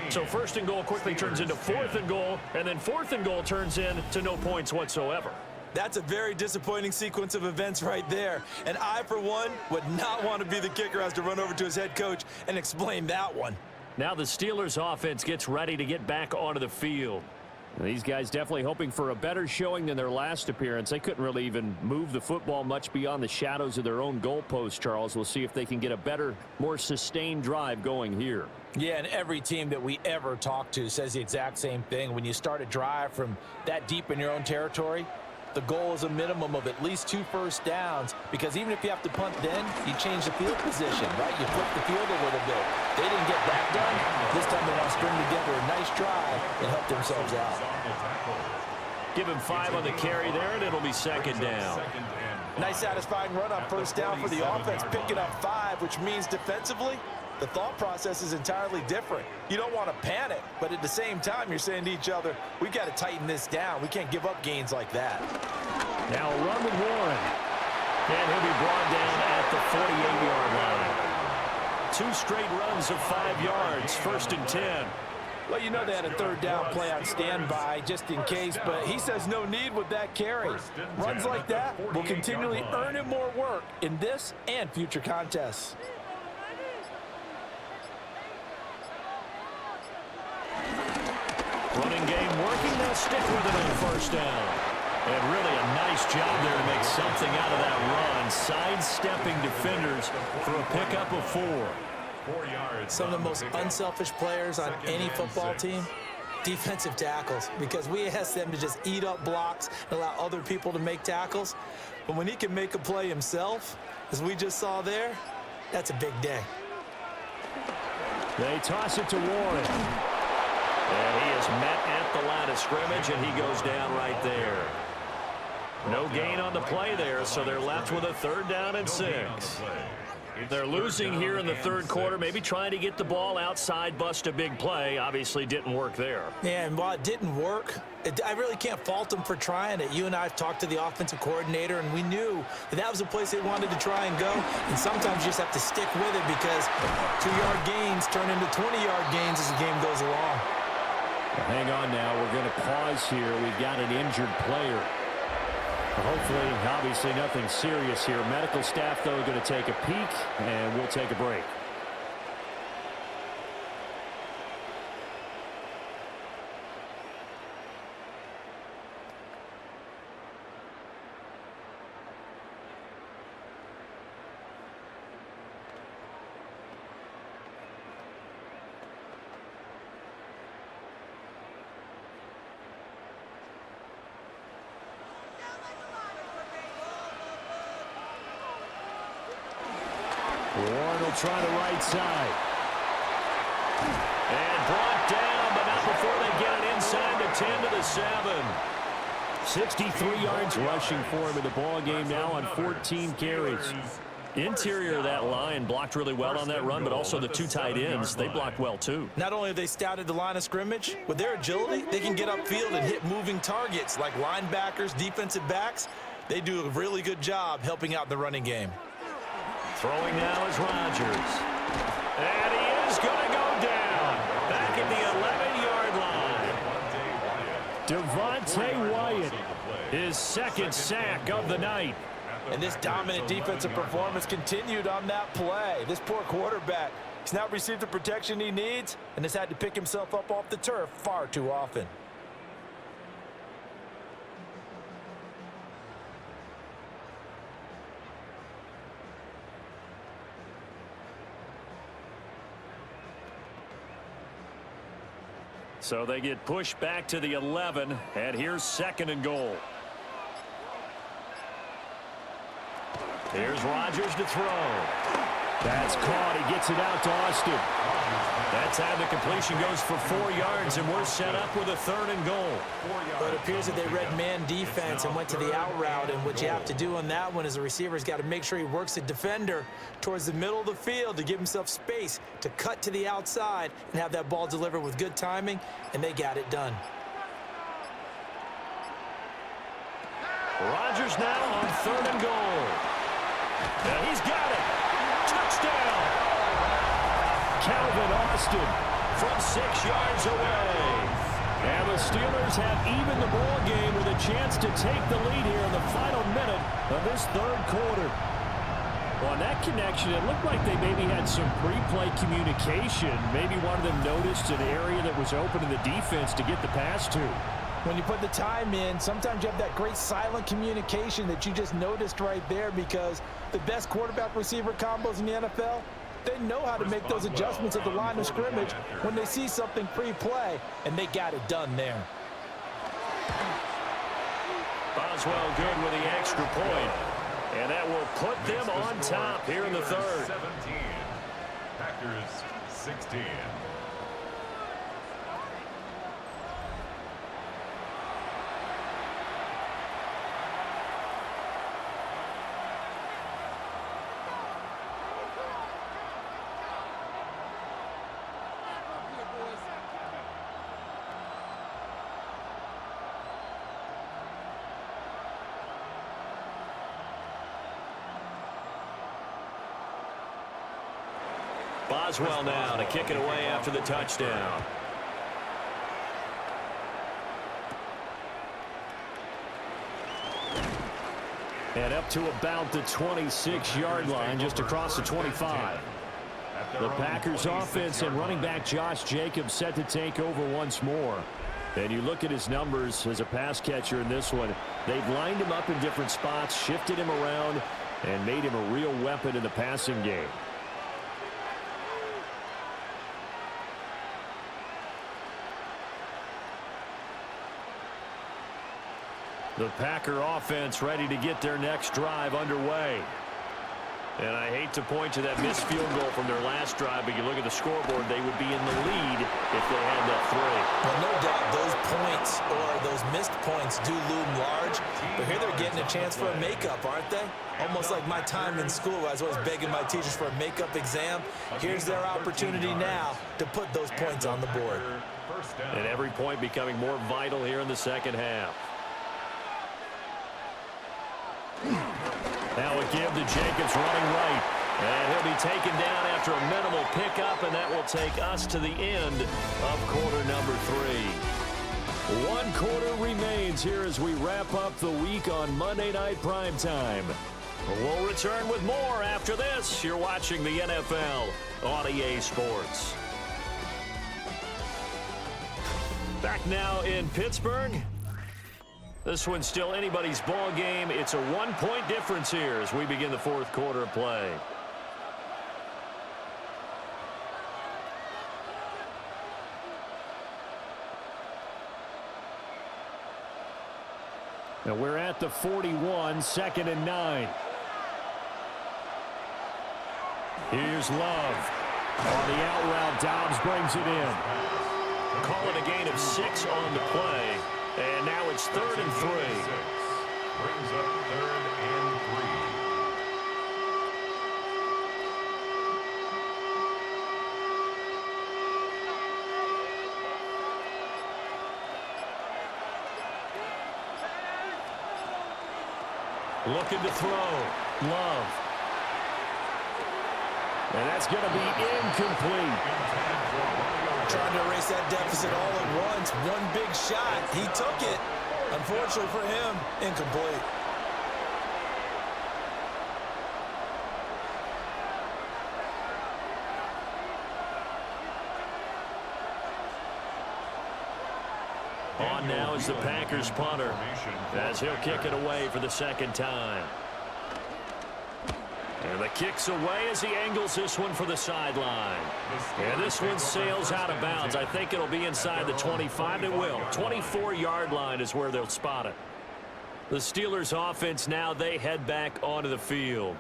So 1st and goal quickly turns into 4th and goal, and then 4th and goal turns into no points whatsoever. That's a very disappointing sequence of events right there. And I, for one, would not want to be the kicker who has to run over to his head coach and explain that one. Now the Steelers offense gets ready to get back onto the field. These guys definitely hoping for a better showing than their last appearance. They couldn't really even move the football much beyond the shadows of their own goalpost, Charles. We'll see if they can get a better, more sustained drive going here. Yeah, and every team that we ever talk to says the exact same thing. When you start a drive from that deep in your own territory, the goal is a minimum of at least 2 first downs, because even if you have to punt then, you change the field position, right? You flip the field a little bit. They didn't get that done. This time they want to string together a nice drive and help themselves out. Give him 5 on the carry there, and it'll be 2nd down. Nice satisfying run on 1st down for the offense, picking up 5, which means defensively, the thought process is entirely different. You don't want to panic, but at the same time, you're saying to each other, we got to tighten this down. We can't give up gains like that. Now a run with Warren. And he'll be brought down at the 48-yard line. 2 straight runs of 5 yards, 1st and 10. Well, you know they had a 3rd down play on standby just in case, but he says no need with that carry. Runs like that will continually earn him more work in this and future contests. Running game working. They'll stick with it on 1st down. And really a nice job there to make something out of that run. Sidestepping defenders for a pickup of 4. 4 yards. Some of the most unselfish players on any football team, defensive tackles, because we ask them to just eat up blocks and allow other people to make tackles. But when he can make a play himself, as we just saw there, that's a big day. They toss it to Warren. And he is met at the line of scrimmage, and he goes down right there. No gain on the play there, so they're left with a 3rd down and 6. They're losing here in the third quarter, maybe trying to get the ball outside, bust a big play. Obviously didn't work there. Yeah, and while it didn't work, I really can't fault them for trying it. You and I have talked to the offensive coordinator, and we knew that was a place they wanted to try and go. And sometimes you just have to stick with it because 2-yard gains turn into 20-yard gains as the game goes along. Well, hang on now. We're going to pause here. We've got an injured player. Hopefully, obviously nothing serious here. Medical staff, though, going to take a peek, and we'll take a break. Warren will try the right side. And brought down, but not before they get it inside the 10 to the 7. 63 yards rushing for him in the ball game now on 14 carries. Interior of that line blocked really well on that run, but also the 2 tight ends, they blocked well too. Not only have they scouted the line of scrimmage, with their agility, they can get upfield and hit moving targets like linebackers, defensive backs. They do a really good job helping out the running game. Throwing now is Rodgers. And he is going to go down. Back at the 11-yard line. Devontae Wyatt, his second sack of the night. And this dominant defensive performance continued on that play. This poor quarterback, he's not received the protection he needs and has had to pick himself up off the turf far too often. So they get pushed back to the 11, and here's 2nd and goal. Here's Rodgers to throw. That's caught. He gets it out to Austin. That time the completion goes for 4 yards, and we're set up with a 3rd and goal. But it appears that they read man defense and went to the out route, and what you have to do on that one is the receiver's got to make sure he works the defender towards the middle of the field to give himself space to cut to the outside and have that ball delivered with good timing, and they got it done. Rodgers now on 3rd and goal. And he's got it. Touchdown. Calvin Austin from 6 yards away. And the Steelers have evened the ball game with a chance to take the lead here in the final minute of this 3rd quarter. Well, on that connection, it looked like they maybe had some pre-play communication. Maybe one of them noticed an area that was open in the defense to get the pass to. When you put the time in, sometimes you have that great silent communication that you just noticed right there, because the best quarterback-receiver combos in the NFL, they know how to make those adjustments at the line of scrimmage when they see something pre-play, and they got it done there. Boswell good with the extra point, and that will put them on top here in the 3rd. 17. Packers 16. Boswell now to kick it away after the touchdown. And up to about the 26-yard line, just across the 25. The Packers offense and running back Josh Jacobs set to take over once more. And you look at his numbers as a pass catcher in this one. They've lined him up in different spots, shifted him around, and made him a real weapon in the passing game. The Packer offense ready to get their next drive underway. And I hate to point to that missed field goal from their last drive, but you look at the scoreboard, they would be in the lead if they had that three. Well, no doubt those points or those missed points do loom large, but here they're getting a chance for a makeup, aren't they? Almost like my time in school. I was always begging my teachers for a makeup exam. Here's their opportunity now to put those points on the board. And every point becoming more vital here in the second half. Now a give to Jacobs running right. And he'll be taken down after a minimal pickup, and that will take us to the end of quarter number 3. 1 quarter remains here as we wrap up the week on Monday Night Primetime. We'll return with more after this. You're watching the NFL on EA Sports. Back now in Pittsburgh. This one's still anybody's ball game. It's a 1-point difference here as we begin the 4th quarter of play. Now we're at the 41, 2nd and 9. Here's Love. On the out route, Dobbs brings it in. Call it a gain of 6 on the play. And now it's 3rd and 3. Brings up 3rd and 3. Looking to throw. Love. And that's going to be incomplete. Trying to erase that deficit all at once. One big shot. He took it. Unfortunately for him, incomplete. On now is the Packers punter as he'll kick it away for the 2nd time. And the kick's away as he angles this one for the sideline. And this one sails out of bounds. I think it'll be inside the 25. It will. 24-yard line is where they'll spot it. The Steelers offense now, they head back onto the field.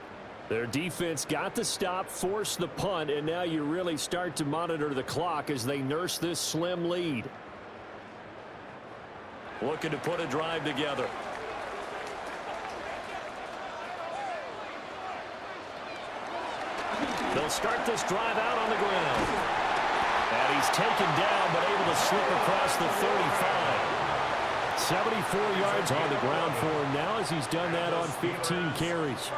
Their defense got the stop, forced the punt, and now you really start to monitor the clock as they nurse this slim lead. Looking to put a drive together. They'll start this drive out on the ground. And he's taken down, but able to slip across the 35. 74 yards on the ground for him now as he's done that on 15 carries.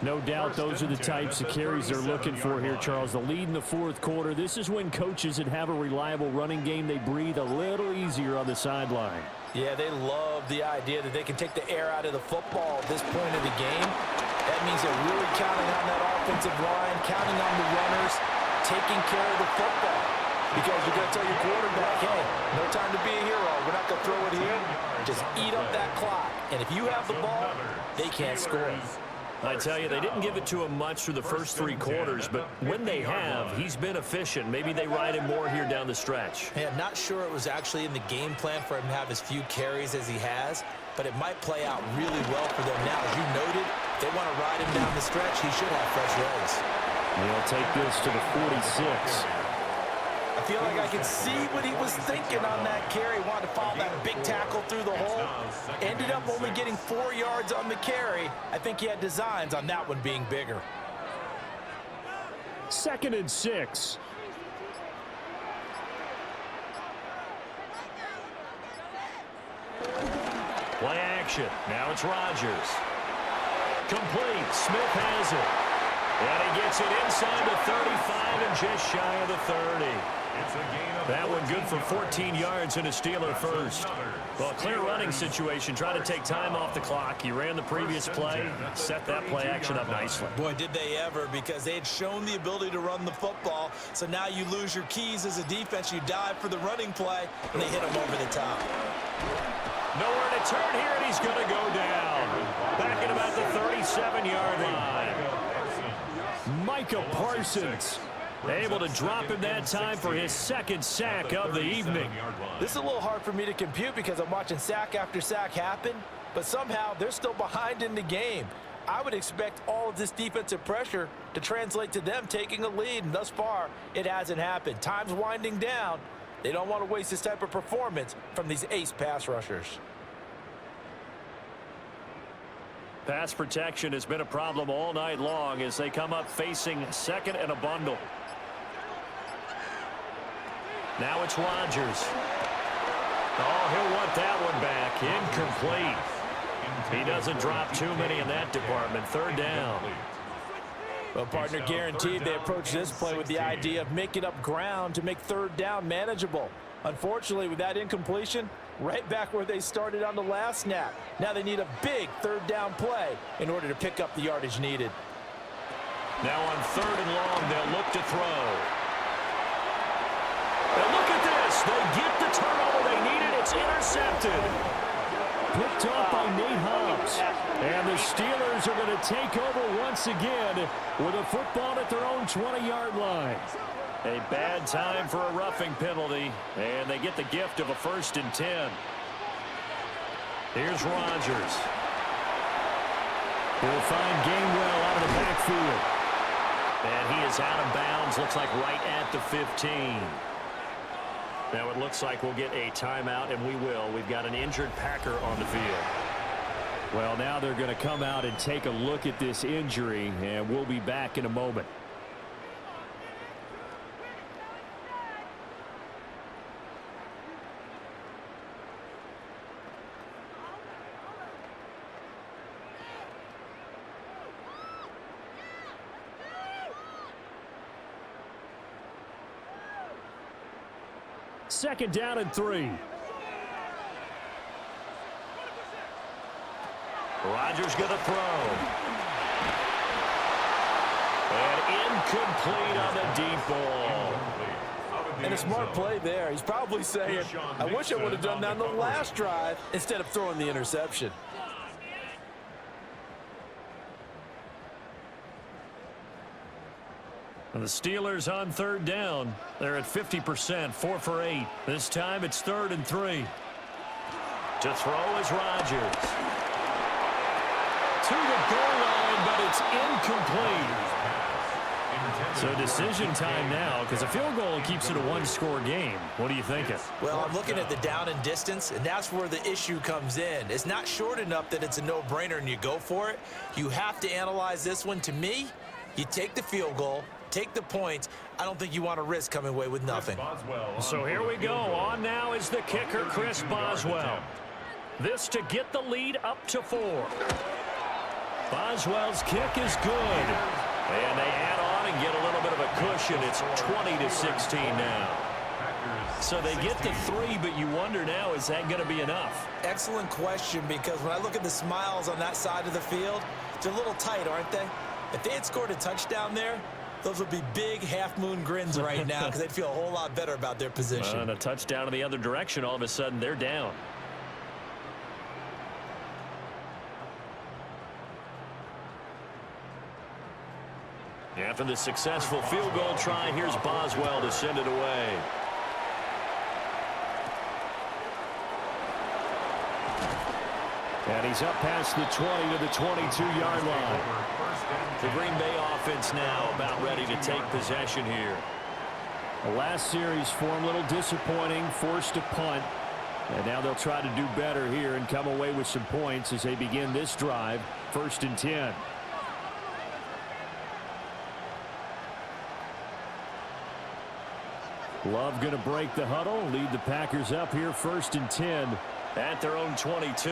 No doubt those are the types of carries they're looking for here, Charles. The lead in the 4th quarter. This is when coaches that have a reliable running game, they breathe a little easier on the sideline. Yeah, they love the idea that they can take the air out of the football at this point of the game. That means they're really counting on that offensive line, counting on the runners, taking care of the football. Because you're going to tell your quarterback, hey, no time to be a hero. We're not going to throw it here. Just eat up that clock. And if you have the ball, they can't score. I tell you, they didn't give it to him much through the first 3 quarters, but when they have, he's been efficient. Maybe they ride him more here down the stretch. Hey, I'm not sure it was actually in the game plan for him to have as few carries as he has, but it might play out really well for them now. As you noted, if they want to ride him down the stretch, he should have fresh legs. He'll take this to the 46. I feel like I can see what he was thinking on that carry. Wanted to follow that big tackle through the hole. Ended up only getting 4 yards on the carry. I think he had designs on that one being bigger. 2nd and 6. Play action. Now it's Rodgers. Complete. Smith has it. And he gets it inside the 35 and just shy of the 30. That one good for 14 yards and a Steeler first. Well, clear running situation. Try to take time off the clock. He ran the previous play, set that play action up nicely. Boy, did they ever, because they had shown the ability to run the football. So now you lose your keys as a defense. You dive for the running play, and they hit him over the top. Nowhere to turn here, and he's going to go down. Back at about the 37-yard line. Micah Parsons able to drop him that time for his 2nd sack of the evening. This is a little hard for me to compute because I'm watching sack after sack happen, but somehow they're still behind in the game. I would expect all of this defensive pressure to translate to them taking a lead, and thus far, it hasn't happened. Time's winding down. They don't want to waste this type of performance from these ace pass rushers. Pass protection has been a problem all night long as they come up facing second and a bundle. Now it's Rodgers. Oh, he'll want that one back. Incomplete. He doesn't drop too many in that department. Third down. Well, partner, guaranteed they approach this play with the idea of making up ground to make third down manageable. Unfortunately, with that incompletion, right back where they started on the last snap. Now they need a big third down play in order to pick up the yardage needed. Now on third and long, they'll look to throw. And look at this. They get the turnover they needed. It's intercepted. Picked off by Nate Hobbs. And the Steelers are going to take over once again with a football at their own 20-yard line. A bad time for a roughing penalty, and they get the gift of a 1st and 10. Here's Rodgers. He'll find Gainwell out of the backfield. And he is out of bounds, looks like right at the 15. Now it looks like we'll get a timeout, and we will. We've got an injured Packer on the field. Well, now they're going to come out and take a look at this injury, and we'll be back in a moment. Second down and 3. Rodgers going to throw. And incomplete on the deep ball. And a smart play there. He's probably saying, I wish I would have done that on the last drive instead of throwing the interception. And the Steelers on third down. They're at 50%, 4 for 8. This time it's 3rd and 3. To throw is Rodgers. To the goal line, but it's incomplete. So decision time now, because a field goal keeps it a one-score game. What are you thinking? Well, I'm looking at the down and distance, and that's where the issue comes in. It's not short enough that it's a no-brainer and you go for it. You have to analyze this one. To me, you take the field goal, take the points. I don't think you want to risk coming away with nothing. So here we go. On now is the kicker, Chris Boswell. This to get the lead up to 4. Boswell's kick is good. And they add on and get a little bit of a cushion. It's 20-16 now. So they get to 3, but you wonder now, is that going to be enough? Excellent question, because when I look at the smiles on that side of the field, they're a little tight, aren't they? If they had scored a touchdown there, those would be big half-moon grins right now because they'd feel a whole lot better about their position. And a touchdown in the other direction, all of a sudden they're down. After the successful field goal try, here's Boswell to send it away. And he's up past the 20 to the 22-yard line. The Green Bay offense now about ready to take possession here. The last series for him, a little disappointing, forced to punt. And now they'll try to do better here and come away with some points as they begin this drive, 1st and 10. Love going to break the huddle, lead the Packers up here, 1st and 10 at their own 22.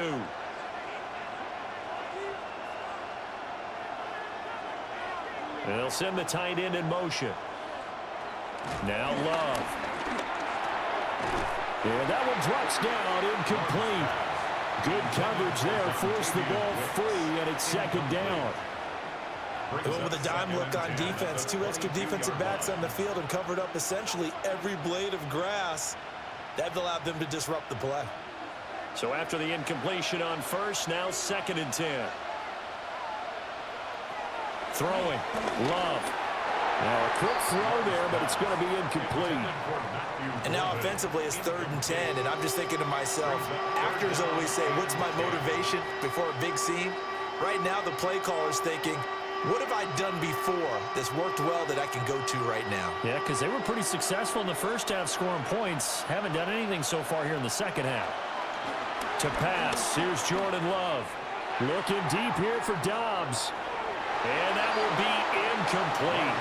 And they'll send the tight end in motion. Now Love. And that one drops down, incomplete. Good coverage there, forced the ball free, and it's 2nd down. They went with a dime look on defense, 2 extra defensive backs on the field and covered up essentially every blade of grass. That allowed them to disrupt the play. So after the incompletion on first, now 2nd and 10. Throwing, Love. Now a quick throw there, but it's going to be incomplete. And now offensively it's 3rd and 10, and I'm just thinking to myself, actors always say, what's my motivation before a big scene? Right now, the play caller's thinking, what have I done before that's worked well that I can go to right now? Yeah, because they were pretty successful in the first half scoring points. Haven't done anything so far here in the second half. To pass, here's Jordan Love. Looking deep here for Dobbs. And that will be incomplete.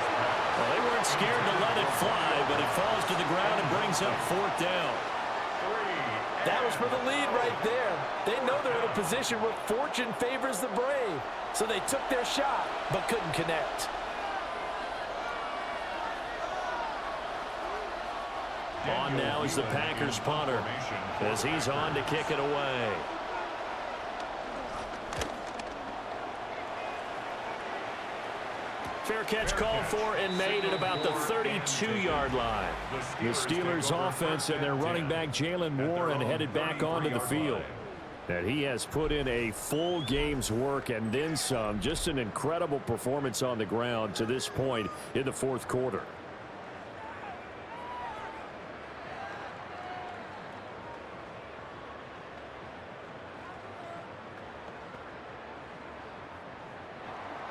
Well, they weren't scared to let it fly, but it falls to the ground and brings up fourth down. That was for the lead right there. They know they're in a position where fortune favors the brave. So they took their shot, but couldn't connect. On now is the Packers punter as he's on to kick it away. Fair catch called for and made at about the 32-yard line. The Steelers offense and their running back Jalen Warren headed back onto the field. And he has put in a full game's work and then some. Just an incredible performance on the ground to this point in the fourth quarter.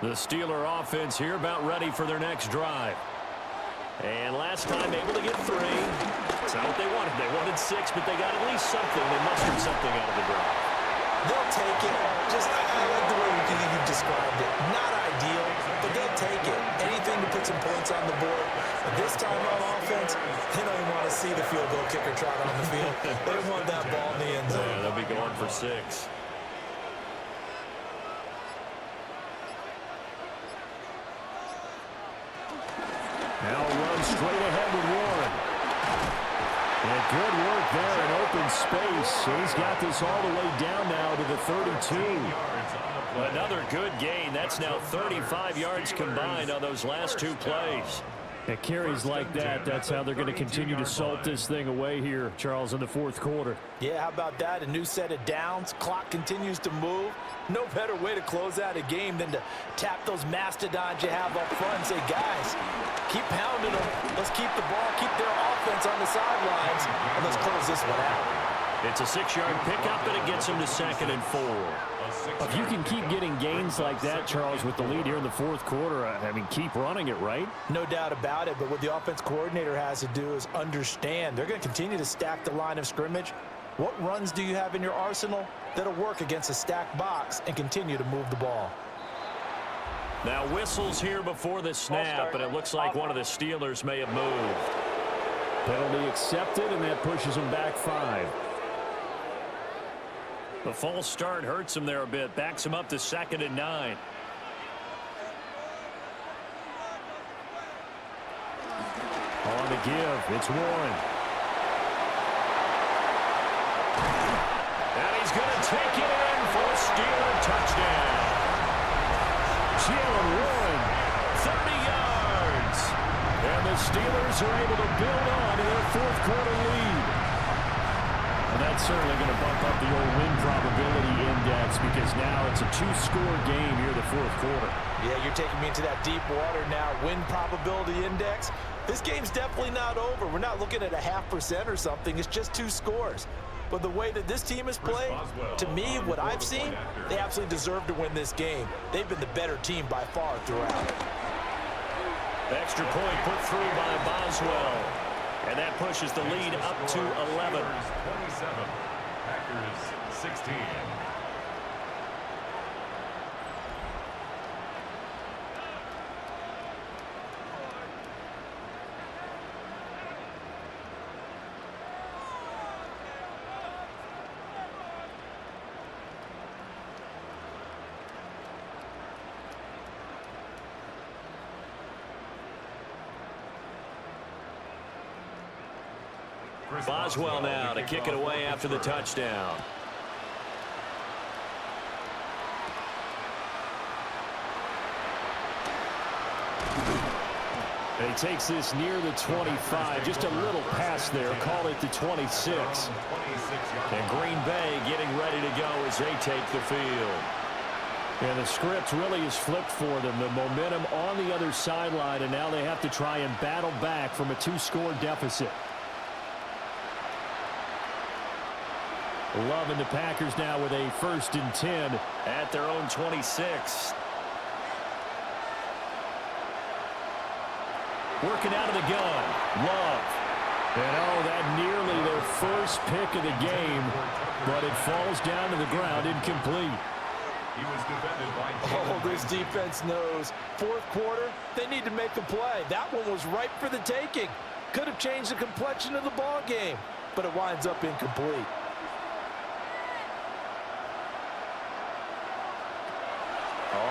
The Steeler offense here about ready for their next drive. And last time able to get 3. That's not what they wanted. They wanted 6, but they got at least something. They mustered something out of the drive. They'll take it. Just, I like the way you've described it. Not ideal, but they'll take it. Anything to put some points on the board. But this time on offense, they don't even want to see the field goal kicker trot on the field. They want that ball in the end zone. Yeah, they'll be going for 6. Now run straight ahead with Warren. And good work there in open space. He's got this all the way down now to the 32. Another good gain. That's now 35 yards combined on those last 2 plays. At carries like that, that's how they're going to continue to salt this thing away here, Charles, in the fourth quarter. Yeah, how about that? A new set of downs. Clock continues to move. No better way to close out a game than to tap those mastodons you have up front and say, guys, keep pounding them. Let's keep the ball, keep their offense on the sidelines, and let's close this one out. It's a 6-yard pickup, and it gets them to 2nd and 4. If you can keep getting gains like that, Charles, with the lead here in the fourth quarter, I mean, keep running it, right? No doubt about it, but what the offense coordinator has to do is understand. They're going to continue to stack the line of scrimmage. What runs do you have in your arsenal that'll work against a stacked box and continue to move the ball? Now whistles here before the snap, and it looks like one of the Steelers may have moved. Penalty accepted, and that pushes them back 5. The false start hurts him there a bit, backs him up to 2nd and 9. On to give, it's Warren. And he's going to take it in for a Steeler touchdown. Jalen Warren, 30 yards. And the Steelers are able to build on to their fourth quarter lead. And that's certainly going to bump up the old win probability index because now it's a 2-score game here in the fourth quarter. Yeah, you're taking me into that deep water now. Win probability index. This game's definitely not over. We're not looking at a 0.5% or something. It's just 2 scores. But the way that this team has played, to me, what I've seen, they absolutely deserve to win this game. They've been the better team by far throughout. Extra point put through by Boswell. And that pushes the lead up to 11. 27, Packers 16. Boswell now to kick it away after the touchdown. And he takes this near the 25. Just a little pass there. Call it the 26. And Green Bay getting ready to go as they take the field. And the script really is flipped for them. The momentum on the other sideline, and now they have to try and battle back from a 2-score deficit. Love and the Packers now with a 1st and 10 at their own 26. Working out of the gun. Love. And that nearly their first pick of the game, but it falls down to the ground incomplete. He was defended by this defense knows. 4th quarter, they need to make a play. That one was ripe for the taking. Could have changed the complexion of the ball game, but it winds up incomplete.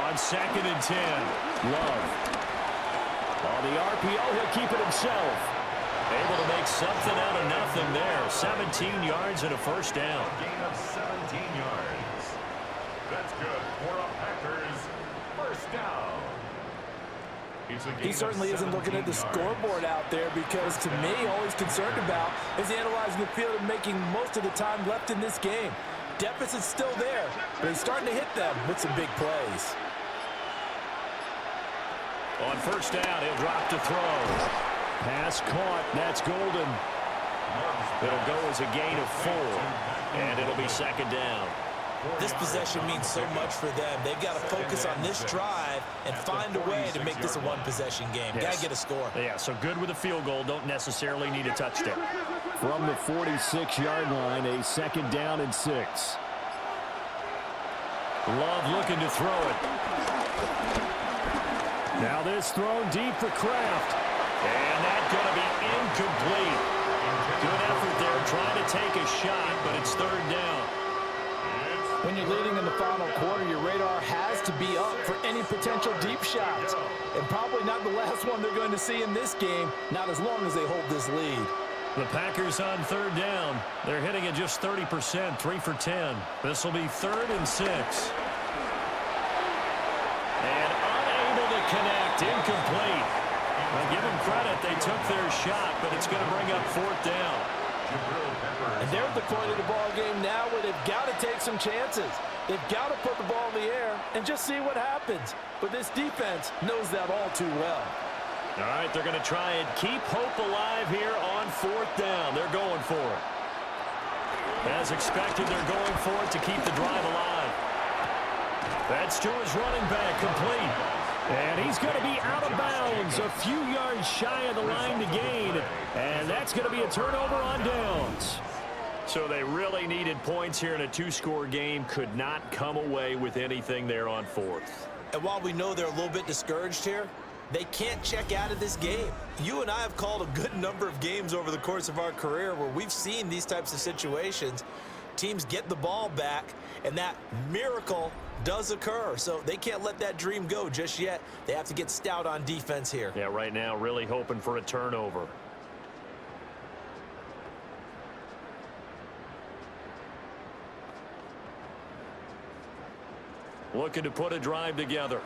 On 2nd and 10. Love. On the RPO, he'll keep it himself. Able to make something out of nothing there. 17 yards and a 1st down. A gain of 17 yards. That's good for a Packers 1st down. He certainly isn't looking at the scoreboard out there because, to me, all he's concerned about is analyzing the field and making most of the time left in this game. Deficit's still there, but he's starting to hit them with some big plays. On 1st down, he'll drop to throw. Pass caught. That's golden. It'll go as a gain of 4, and it'll be 2nd down. This possession means so much for them. They've got to focus on this drive and find a way to make this a one-possession game. Yes. Got to get a score. Yeah, so good with a field goal. Don't necessarily need a touchdown. From the 46-yard line, a 2nd down and 6. Love looking to throw it. Now this thrown deep for Kraft. And that's going to be incomplete. Good effort there trying to take a shot, but it's 3rd down. When you're leading in the final quarter, your radar has to be up for any potential deep shots. And probably not the last one they're going to see in this game, not as long as they hold this lead. The Packers on 3rd down. They're hitting at just 30%, 3 for 10. This will be 3rd and 6. And unable to connect, incomplete. Well, give them credit, they took their shot, but it's going to bring up 4th down. And they're at the point of the ball game now where they've got to take some chances. They've got to put the ball in the air and just see what happens. But this defense knows that all too well. All right, they're going to try and keep hope alive here on 4th down. They're going for it. As expected, they're going for it to keep the drive alive. That's to his running back, complete. And he's going to be out of bounds, a few yards shy of the line to gain. And that's going to be a turnover on downs. So they really needed points here in a 2-score game. Could not come away with anything there on 4th. And while we know they're a little bit discouraged here, they can't check out of this game. You and I have called a good number of games over the course of our career where we've seen these types of situations. Teams get the ball back, and that miracle does occur. So they can't let that dream go just yet. They have to get stout on defense here. Yeah, right now really hoping for a turnover. Looking to put a drive together.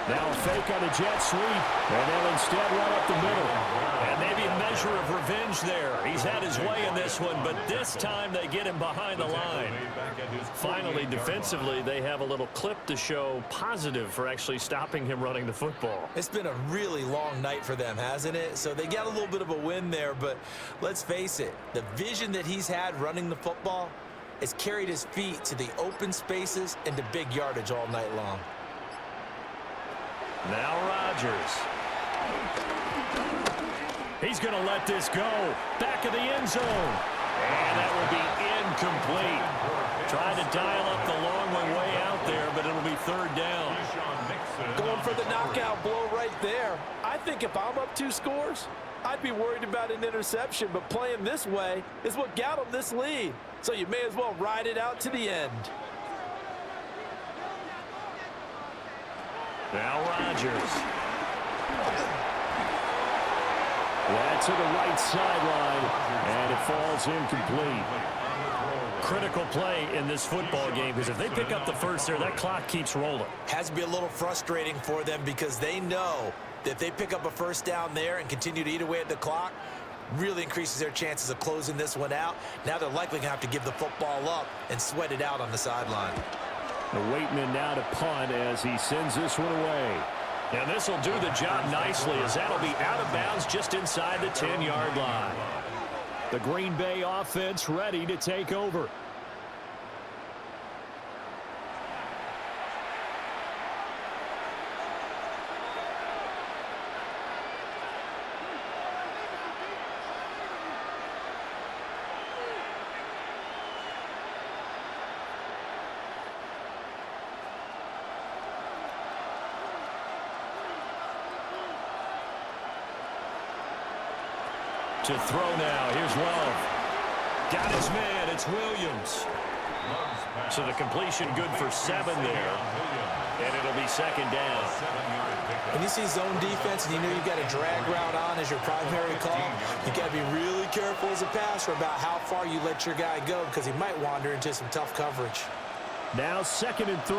Now a fake on the jet sweep, and they'll instead run up the middle. And maybe a measure of revenge there. He's had his way in this one, but this time they get him behind the line. Finally, defensively, they have a little clip to show positive for actually stopping him running the football. It's been a really long night for them, hasn't it? So they got a little bit of a win there, but let's face it, the vision that he's had running the football has carried his feet to the open spaces and to big yardage all night long. Now Rodgers. He's going to let this go. Back of the end zone. And that will be incomplete. Trying to dial up the long one way out there, but it'll be 3rd down. Going for the knockout blow right there. I think if I'm up 2 scores, I'd be worried about an interception, but playing this way is what got them this lead. So you may as well ride it out to the end. Now Rodgers. That's to the right sideline, and it falls incomplete. Critical play in this football game, because if they pick up the first there, that clock keeps rolling. Has to be a little frustrating for them because they know that if they pick up a 1st down there and continue to eat away at the clock, really increases their chances of closing this one out. Now they're likely going to have to give the football up and sweat it out on the sideline. The Waitman now to punt as he sends this one away. And this will do the job nicely, as that'll be out of bounds just inside the 10-yard line. The Green Bay offense ready to take over. To throw now. Here's Love. Got his man. It's Williams. So the completion good for 7 there. And it'll be second down. When you see zone defense and you know you've got a drag route on as your primary call, you got to be really careful as a passer about how far you let your guy go, because he might wander into some tough coverage. Now 2nd and 3.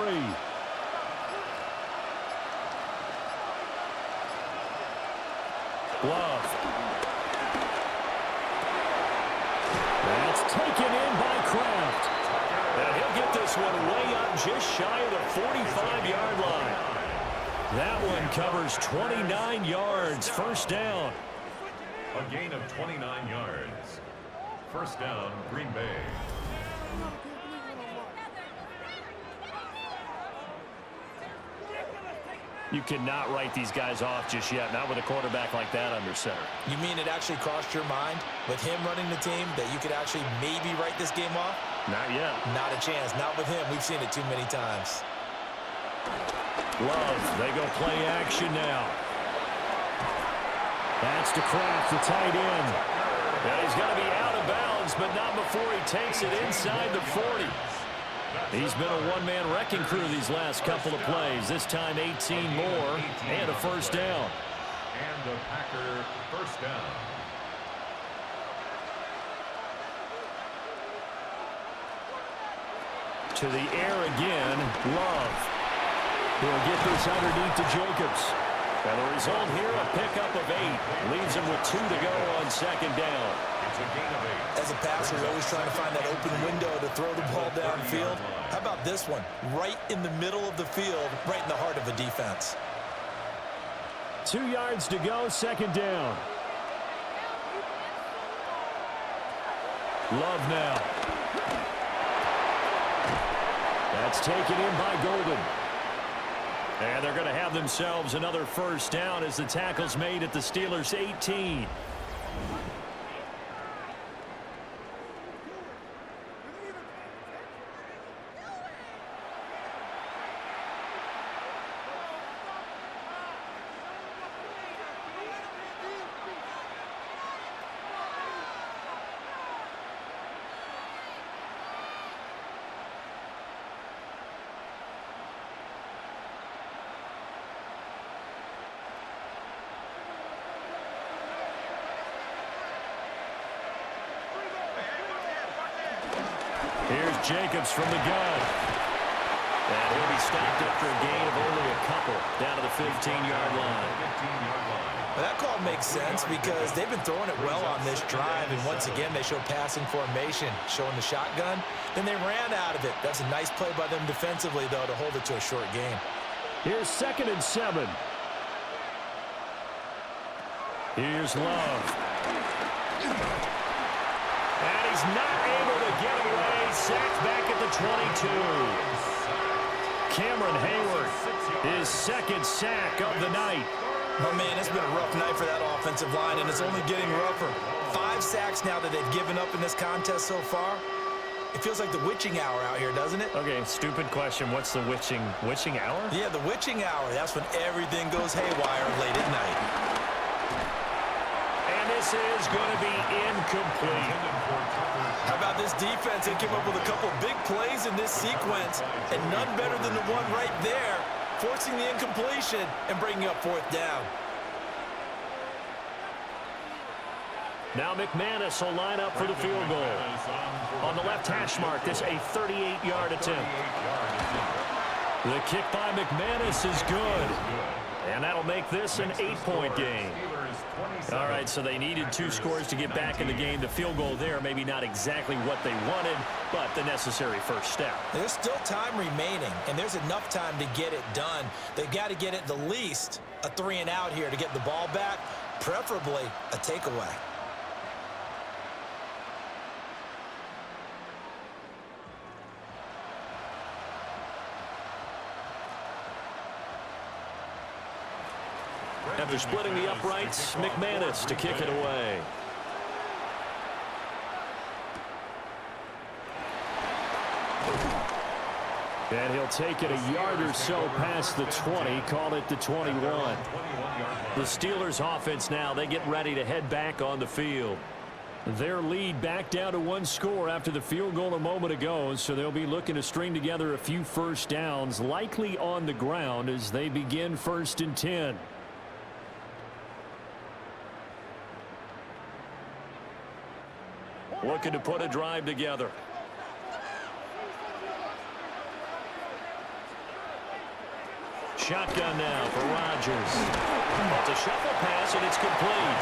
Love. That's taken in by Kraft. And he'll get this one way up just shy of the 45-yard line. That one covers 29 yards. First down. A gain of 29 yards. First down, Green Bay. You cannot write these guys off just yet, not with a quarterback like that under center. You mean it actually crossed your mind with him running the team that you could actually maybe write this game off? Not yet. Not a chance. Not with him. We've seen it too many times. Love, they go play action now. That's to Kraft, the tight end. And he's going to be out of bounds, but not before he takes it inside the 40. He's been a one-man wrecking crew these last couple of plays. This time 18 more and a first down. And the Packer first down. To the air again, Love. He'll get this underneath to Jacobs. And the result here, a pickup of 8. Leaves him with 2 to go on second down. It's a gain of 8. As a passer, you're always trying to find that open window to throw the ball downfield. How about this one? Right in the middle of the field, right in the heart of a defense. 2 yards to go, second down. Love now. That's taken in by Golden. And they're going to have themselves another first down as the tackle's made at the Steelers' 18. Here's Jacobs from the gun. And he'll be stopped after a gain of only a couple down to the 15-yard line. Well, that call makes sense because they've been throwing it well on this drive, and once again they show passing formation, showing the shotgun. Then they ran out of it. That's a nice play by them defensively, though, to hold it to a short gain. Here's 2nd and 7. Here's Love. And he's not able to get away. Sacked back at the 22. Cameron Hayward, his second sack of the night. Oh, man, it's been a rough night for that offensive line, and it's only getting rougher. 5 sacks now that they've given up in this contest so far. It feels like the witching hour out here, doesn't it? Okay, stupid question. What's the witching hour? Yeah, the witching hour. That's when everything goes haywire late at night. And this is going to be incomplete. How about this defense? They came up with a couple big plays in this sequence, and none better than the one right there, forcing the incompletion and bringing up 4th down. Now McManus will line up for the field goal. On the left hash mark, this a 38-yard attempt. The kick by McManus is good. And that'll make this an 8-point game. All right, so they needed 2 scores to get back in the game. The field goal there, maybe not exactly what they wanted, but the necessary first step. There's still time remaining, and there's enough time to get it done. They've got to get at the least a 3-and-out here to get the ball back, preferably a takeaway. After splitting the uprights, McManus to kick it away. And he'll take it a yard or so past the 20, call it the 21. The Steelers offense now, they get ready to head back on the field. Their lead back down to 1 score after the field goal a moment ago, so they'll be looking to string together a few first downs, likely on the ground as they begin 1st and 10. Looking to put a drive together. Shotgun now for Rodgers. It's a shuffle pass, and it's complete.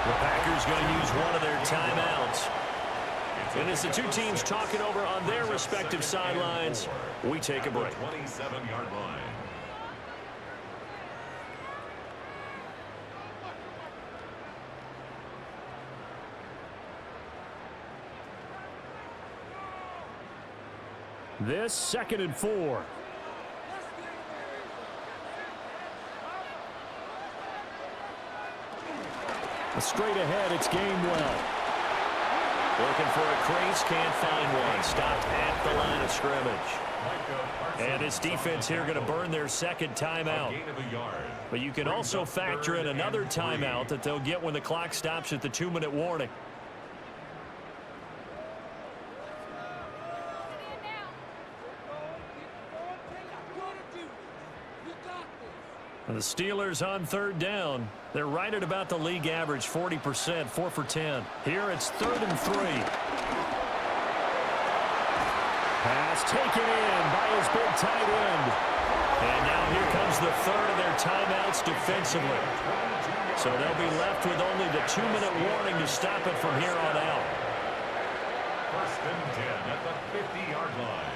The Packers going to use one of their timeouts. And as the 2 teams talking over on their respective sidelines, we take a break. 27-yard line. This 2nd and 4. Straight ahead, it's Gainwell. Looking for a crease, can't find one. Stopped at the line of scrimmage. And this defense here going to burn their 2nd timeout. But you can also factor in another timeout that they'll get when the clock stops at the 2-minute warning. The Steelers on 3rd down. They're right at about the league average, 40%, 4 for 10. Here it's 3rd and 3. Pass taken in by his big tight end. And now here comes the 3rd of their timeouts defensively. So they'll be left with only the 2-minute warning to stop it from here on out. 1st and 10 at the 50-yard line.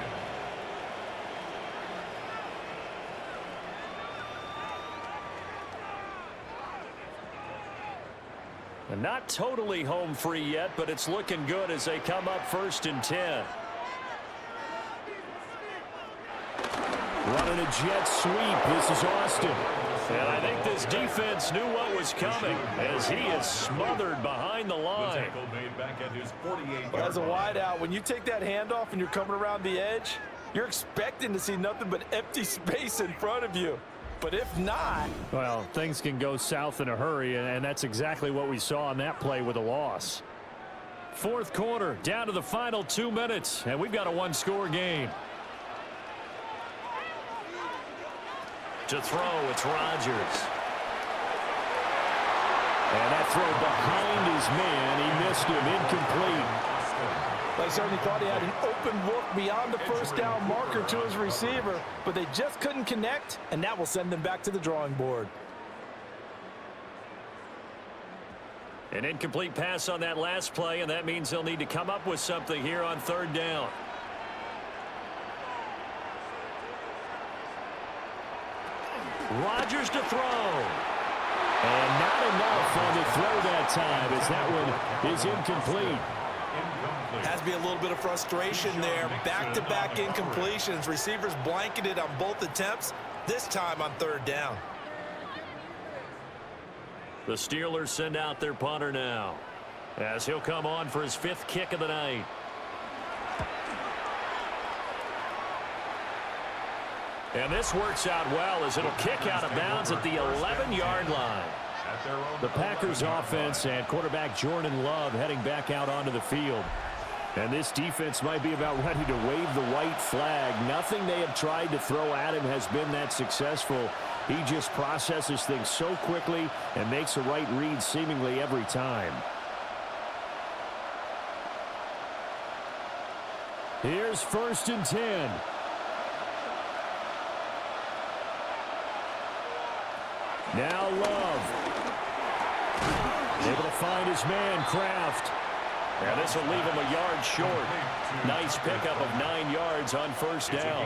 And not totally home free yet, but it's looking good as they come up 1st and 10. Running a jet sweep. This is Austin. And I think this defense knew what was coming as he is smothered behind the line. Made back at his 48-yard As a line. wideout, when you take that handoff and you're coming around the edge, you're expecting to see nothing but empty space in front of you. But if not... Well, things can go south in a hurry, and that's exactly what we saw on that play with a loss. 4th quarter, down to the final 2 minutes, and we've got a 1-score game. To throw, it's Rodgers. And that throw behind his man, he missed him, incomplete. They certainly thought he had an open look beyond the 1st down marker to his receiver, but they just couldn't connect, and that will send them back to the drawing board. An incomplete pass on that last play, and that means they'll need to come up with something here on 3rd down. Rodgers to throw. And not enough on the throw that time as that one is incomplete. Has to be a little bit of frustration there. Back-to-back incompletions. Receivers blanketed on both attempts, this time on 3rd down. The Steelers send out their punter now as he'll come on for his 5th kick of the night. And this works out well as it'll kick out of bounds at the 11-yard line. The Packers offense and quarterback Jordan Love heading back out onto the field. And this defense might be about ready to wave the white flag. Nothing they have tried to throw at him has been that successful. He just processes things so quickly and makes a right read seemingly every time. Here's 1st and 10. Now Love. Able to find his man, Kraft. Yeah, this will leave him a yard short. Nice pickup of 9 yards on first down.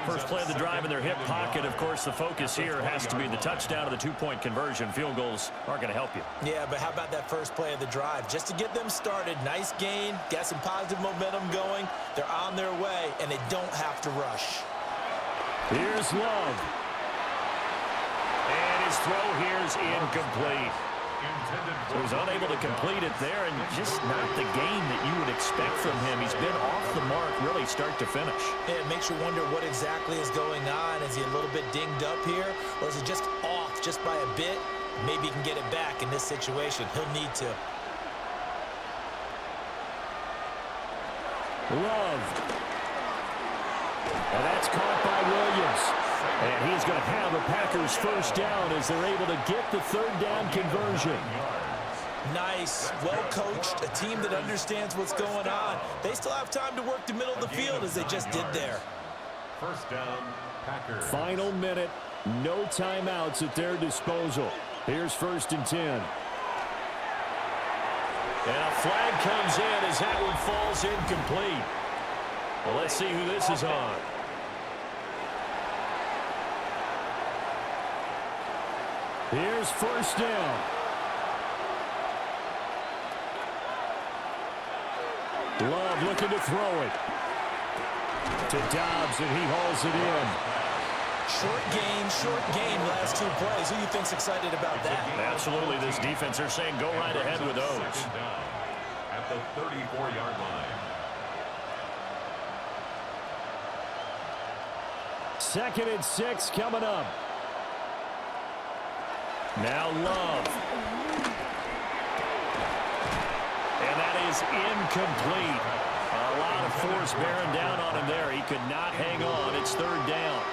First play of the drive in their hip pocket. Of course, the focus here has to be the touchdown of the 2-point conversion. Field goals aren't going to help you. Yeah, but how about that first play of the drive? Just to get them started, nice gain, got some positive momentum going. They're on their way, and they don't have to rush. Here's Love. And his throw here is incomplete. So he's unable to complete it there, and just not the game that you would expect from him. He's been off the mark really start to finish. Yeah, it makes you wonder what exactly is going on. Is he a little bit dinged up here, or is he just off just by a bit? Maybe he can get it back in this situation. He'll need to. Love. And that's caught by Williams. And he's going to have a Packers first down as they're able to get the third down conversion. Nice, well coached, a team that understands what's going on. They still have time to work the middle of the field as they just did there. First down, Packers. Final minute, no timeouts at their disposal. Here's 1st and 10. And a flag comes in as that one falls incomplete. Well, let's see who this is on. Here's 1st down. Love looking to throw it. To Dobbs, and he hauls it in. Short game, last 2 plays. Who do you think's excited about that? Absolutely, this defense, they're saying go right ahead with those. At the 34-yard line. 2nd and 6 coming up. Now Love. And that is incomplete. A lot of force bearing down on him there. He could not hang on. It's 3rd down.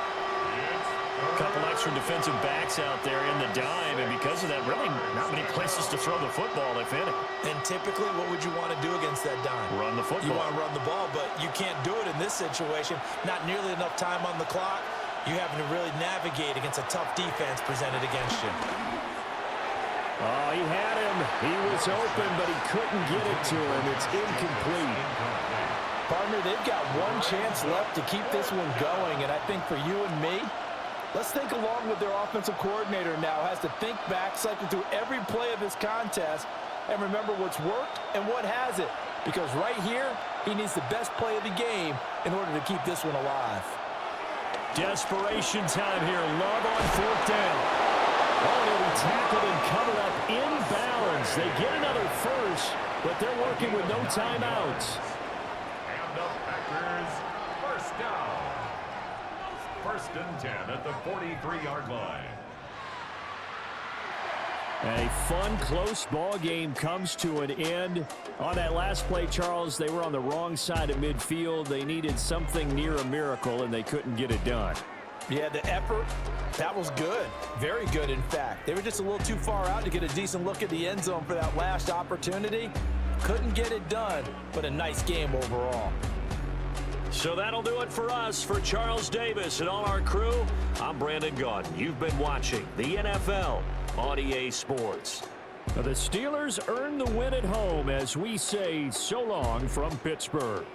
A couple extra defensive backs out there in the dime, and because of that, really not many places to throw the football, if any. And typically, what would you want to do against that dime? Run the football. You want to run the ball, but you can't do it in this situation. Not nearly enough time on the clock. You're having to really navigate against a tough defense presented against you. Oh, he had him. He was open, but he couldn't get it to him. It's incomplete. Partner, they've got one chance left to keep this one going, and I think for you and me, let's think along with their offensive coordinator now. Has to think back, cycle through every play of this contest, and remember what's worked and what hasn't. Because right here, he needs the best play of the game in order to keep this one alive. Desperation time here. Love on 4th down. Oh, he'll be tackled and covered up inbounds. They get another first, but they're working with no timeouts. And the Packers, first down. 1st and 10 at the 43-yard line. A fun, close ball game comes to an end. On that last play, Charles, they were on the wrong side of midfield. They needed something near a miracle, and they couldn't get it done. Yeah, the effort, that was good. Very good, in fact. They were just a little too far out to get a decent look at the end zone for that last opportunity. Couldn't get it done, but a nice game overall. So that'll do it for us. For Charles Davis and all our crew, I'm Brandon Gaudin. You've been watching the NFL on EA Sports. The Steelers earn the win at home as we say so long from Pittsburgh.